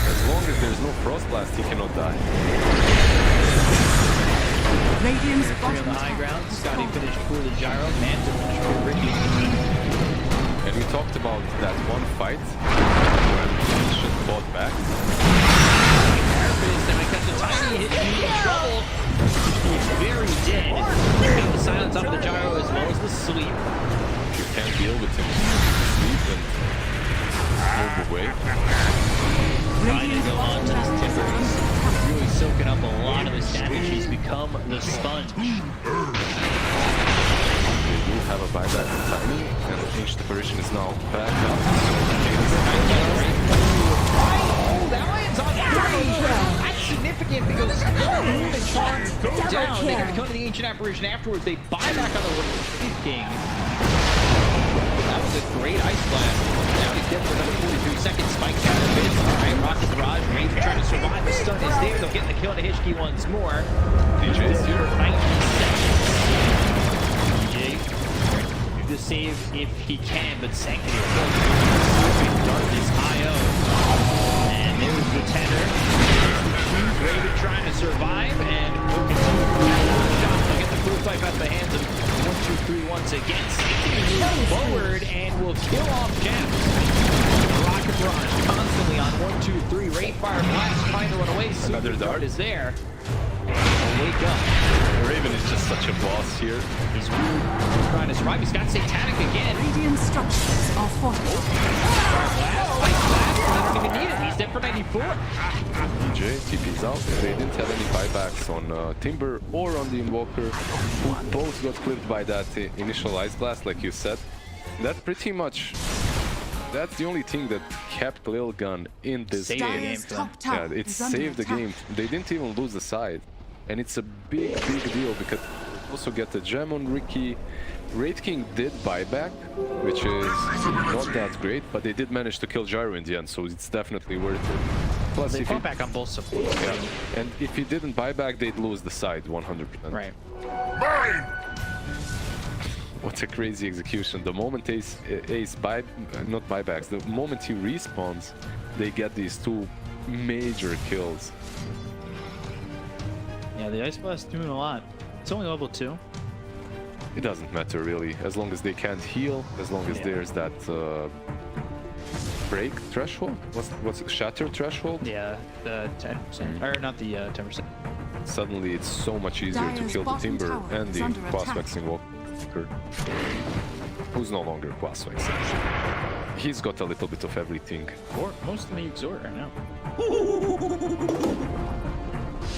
As long as there's no frost blast, he cannot die. Radiant's Three on the high ground. Scotty finished for the gyro. Manta finished for Ricky. And we talked about that one fight when Ancient fought back. Harvest, and because the tiny hit me in trouble. He's very dead. Got the silence off the gyro as well as the sleep. You can't deal with him. Sleep and move away. Trying to go on to this Timber. He's really soaking up a lot of his damage. He's become the sponge. They do have a buyback on Tiny, and Ancient Apparition is now back up. Oh, that lands on 3! That's significant because Moon and Charm go down. They got to come to the Ancient Apparition afterwards. They buy back on the Sleep King. That was a great Ice Blast. Now he's dead for another 43 seconds. Spike down a bit. Alright, Rocket Barrage. Raven trying to survive. The stun is there. They'll get the kill to Hishki once more. DJ's here. 90 seconds. to save if he can, but Sanctity Darkness IO. And there's the tenor. Raven trying to survive, and will continue shot to get the full fight out of the hands of 1-2-3 once again. Sanctity moves forward and will kill off jabz. Rocket Barrage constantly on 1-2-3. Ray Fire Blast trying to run away. Another Super dart is there. Wake up. Raven is just such a boss here. He's really trying to survive. He's got Satanic again. Radiant structures are fortified. Fire Blast, Ice Blast. I don't even need it. He's dead for 94. DJ TP's out. They didn't have any buybacks on Timber or on the Invoker, who both got clipped by that initial Ice Blast, like you said. That pretty much... That's the only thing that kept LILGUN in this Saved the game. game Dire's for them. top tower Yeah, it is under saved the attack. game. They didn't even lose the side. And it's a big, big deal because you also get the gem on Ricky. Wraith King did buyback, which is not that great, but they did manage to kill Gyro in the end, so it's definitely worth it. Plus, They if fought back on both supports. yeah, and if he didn't buy back, they'd lose the side 100%. Right. What a crazy execution. The moment Ace not buybacks, the moment he respawns, they get these two major kills. Yeah, the Ice Blast doing a lot. It's only level 2. It doesn't matter really, as long as they can't heal, as long as Yeah. there's that break threshold. What's it? Shatter threshold? Yeah, the 10%. Or not the 10%. Suddenly it's so much easier to Dire's kill the bottom Timber tower and is the under attack. cross-vexing Walker, who's no longer cross-vexing. He's got a little bit of everything. Or most of the Exhort right now.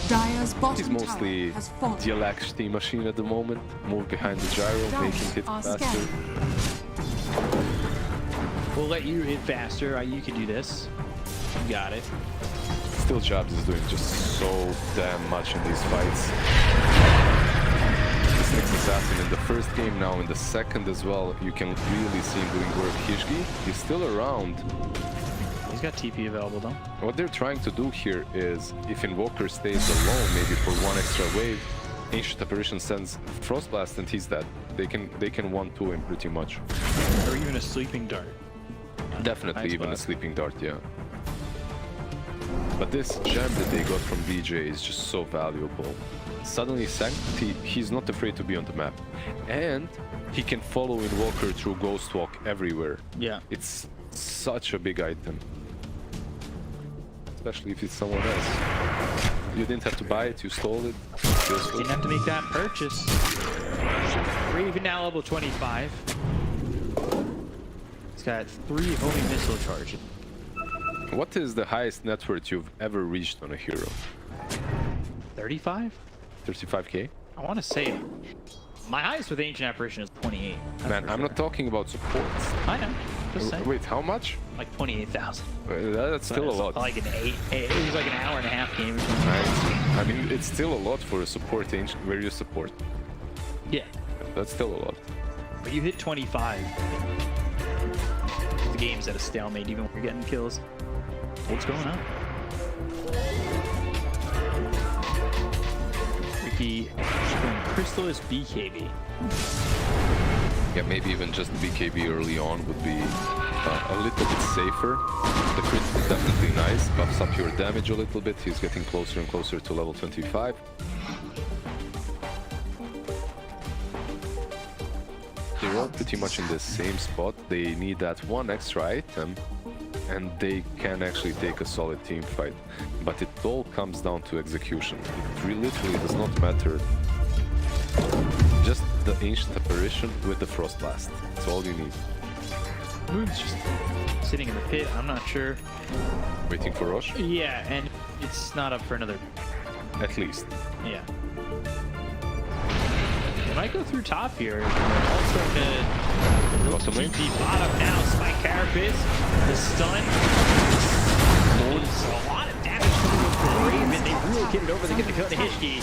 Dire's bottom He's mostly tower has fallen. the electricity machine at the moment. Move behind the gyro, Dire making hit are faster. scared. We'll let you hit faster. You can do this. You got it. Still, jabz is doing just so damn much in these fights. This next assassin in the first game, now in the second as well, you can really see him doing work. Hishgi, he's still around. He's got TP available though. What they're trying to do here is, if Invoker stays alone, maybe for one extra wave, Ancient Apparition sends Frostblast and he's dead. They can 1-2 him pretty much. Or even a Sleeping Dart. Definitely Ice even Blast. a Sleeping Dart, yeah. But this gem that they got from DJ is just so valuable. Suddenly Sanctity, he's not afraid to be on the map. And he can follow Invoker through Ghost Walk everywhere. Yeah. It's such a big item. Especially if it's someone else. You didn't have to buy it, you stole it. Feels good. Didn't have to make that purchase. Raven now level 25. He's got 3 homing missile charges. What is the highest net worth you've ever reached on a hero? 35? 35k? I want to say my highest with Ancient Apparition is 28. That's Man, for I'm sure. not talking about supports. I know. Just saying. Wait, how much? Like 28,000. That's still a lot. Like an 8. It was like an hour and a half game or something. Right. I mean, it's still a lot for a support ancient where you support. Yeah. That's still a lot. But you hit 25. The game's at a stalemate even when you're getting kills. What's going on? Ricky going Crystalist BKB. Yeah, maybe even just BKB early on would be a little bit safer. The crit is definitely nice, buffs up your damage a little bit. He's getting closer and closer to level 25. They're all pretty much in the same spot. They need that one extra item and they can actually take a solid team fight. But it all comes down to execution. It literally does not matter. Just the Ancient Apparition with the Frost Blast. That's all you need. Moon's just sitting in the pit. I'm not sure. Waiting for Rosh? Yeah, and it's not up for another. At least. Yeah. They might go through top here. All starting to Bottom lane? TP bottom now. Spike Carapace. The stun. It's a lot of damage coming from Raven. They really get it over. They get the kill to Hishki.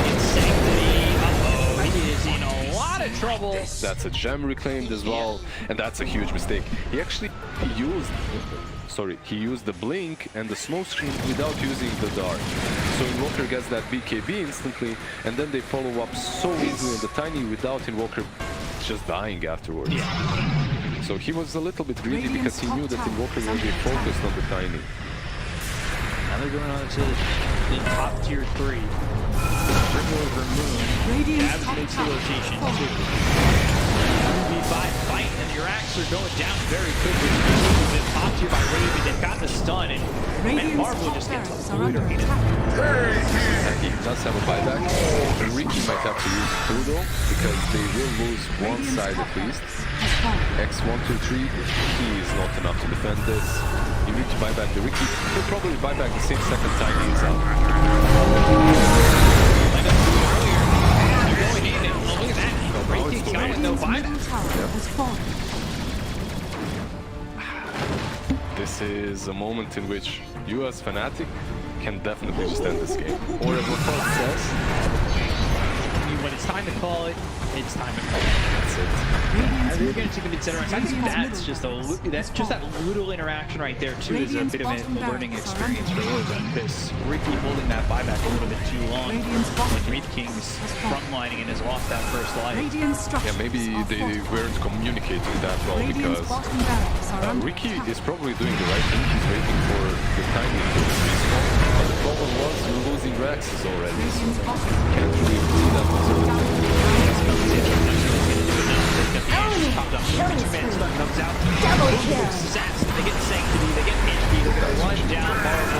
And Sanctity. Uh-oh. He is in a lot of trouble. That's a gem reclaimed as well, and that's a huge mistake. He actually used the blink and the smoke screen without using the dart. So Invoker gets that BKB instantly, and then they follow up so easily on the Tiny without Invoker just dying afterwards. Yeah. So he was a little bit greedy because he knew that Invoker will be focused on the Tiny. Now they're going on to the top tier 3. Bring over Moon. Radiant's Jabz top makes the tower rotation has too. fallen. 2v5 fight, and the Iraqs are going down very quickly. They've been top tier by Raven. They've got the stun, and man, Marvel Radiant's just top gets barracks are under obliterated. attack. He does have a buyback. Ricky might have to use two though, because they will lose one Radiant's side top at least. barracks has fallen. X1, 2, 3, he is not enough to defend this. You need to buy back the Ricky. He'll probably buy back the same second Tiny is up. Like I said earlier, they're going in, and look at that. Radiant's got with no Radiant's buyback. middle tower has fallen. This is a moment in which you as FNATIC can definitely just end this game. Or as what says, When it's time to call it, it's time to call it. that's it. They're going to take a bit center. I think that's just that little interaction right there too is a bit of a learning experience for LILGUN, because Ricky holding that buyback a little bit too long. Radiant's bottom Like King's frontlining and has lost that first life. Radiant's Yeah, structures maybe are they fortified. weren't communicating that well Radiant's because bottom barracks are under Ricky attack. is probably doing the right thing. He's waiting for the Tiny to respawn. But the problem was you're losing Rexes already. So Radiant's bottom can't really do that conservatively. double kill. They get Sanctity, they get HP, they're going to run down Marvel.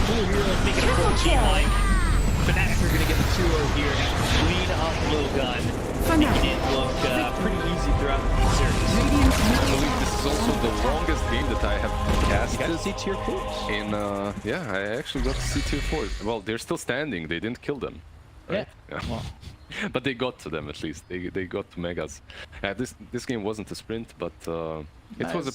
Cool heroes making a full team like. FNATIC are going to get the 2-0 here and clean up LILGUN, making it look pretty easy throughout the series. Radiant's I middle believe tower this is also the longest game that I have You got to casted see tier 4s. in, yeah, I actually got to see tier 4. Well, they're still standing, they didn't kill them. Right? Yeah. Well, But they got to them at least, they got to Megas. This game wasn't a sprint, but it was a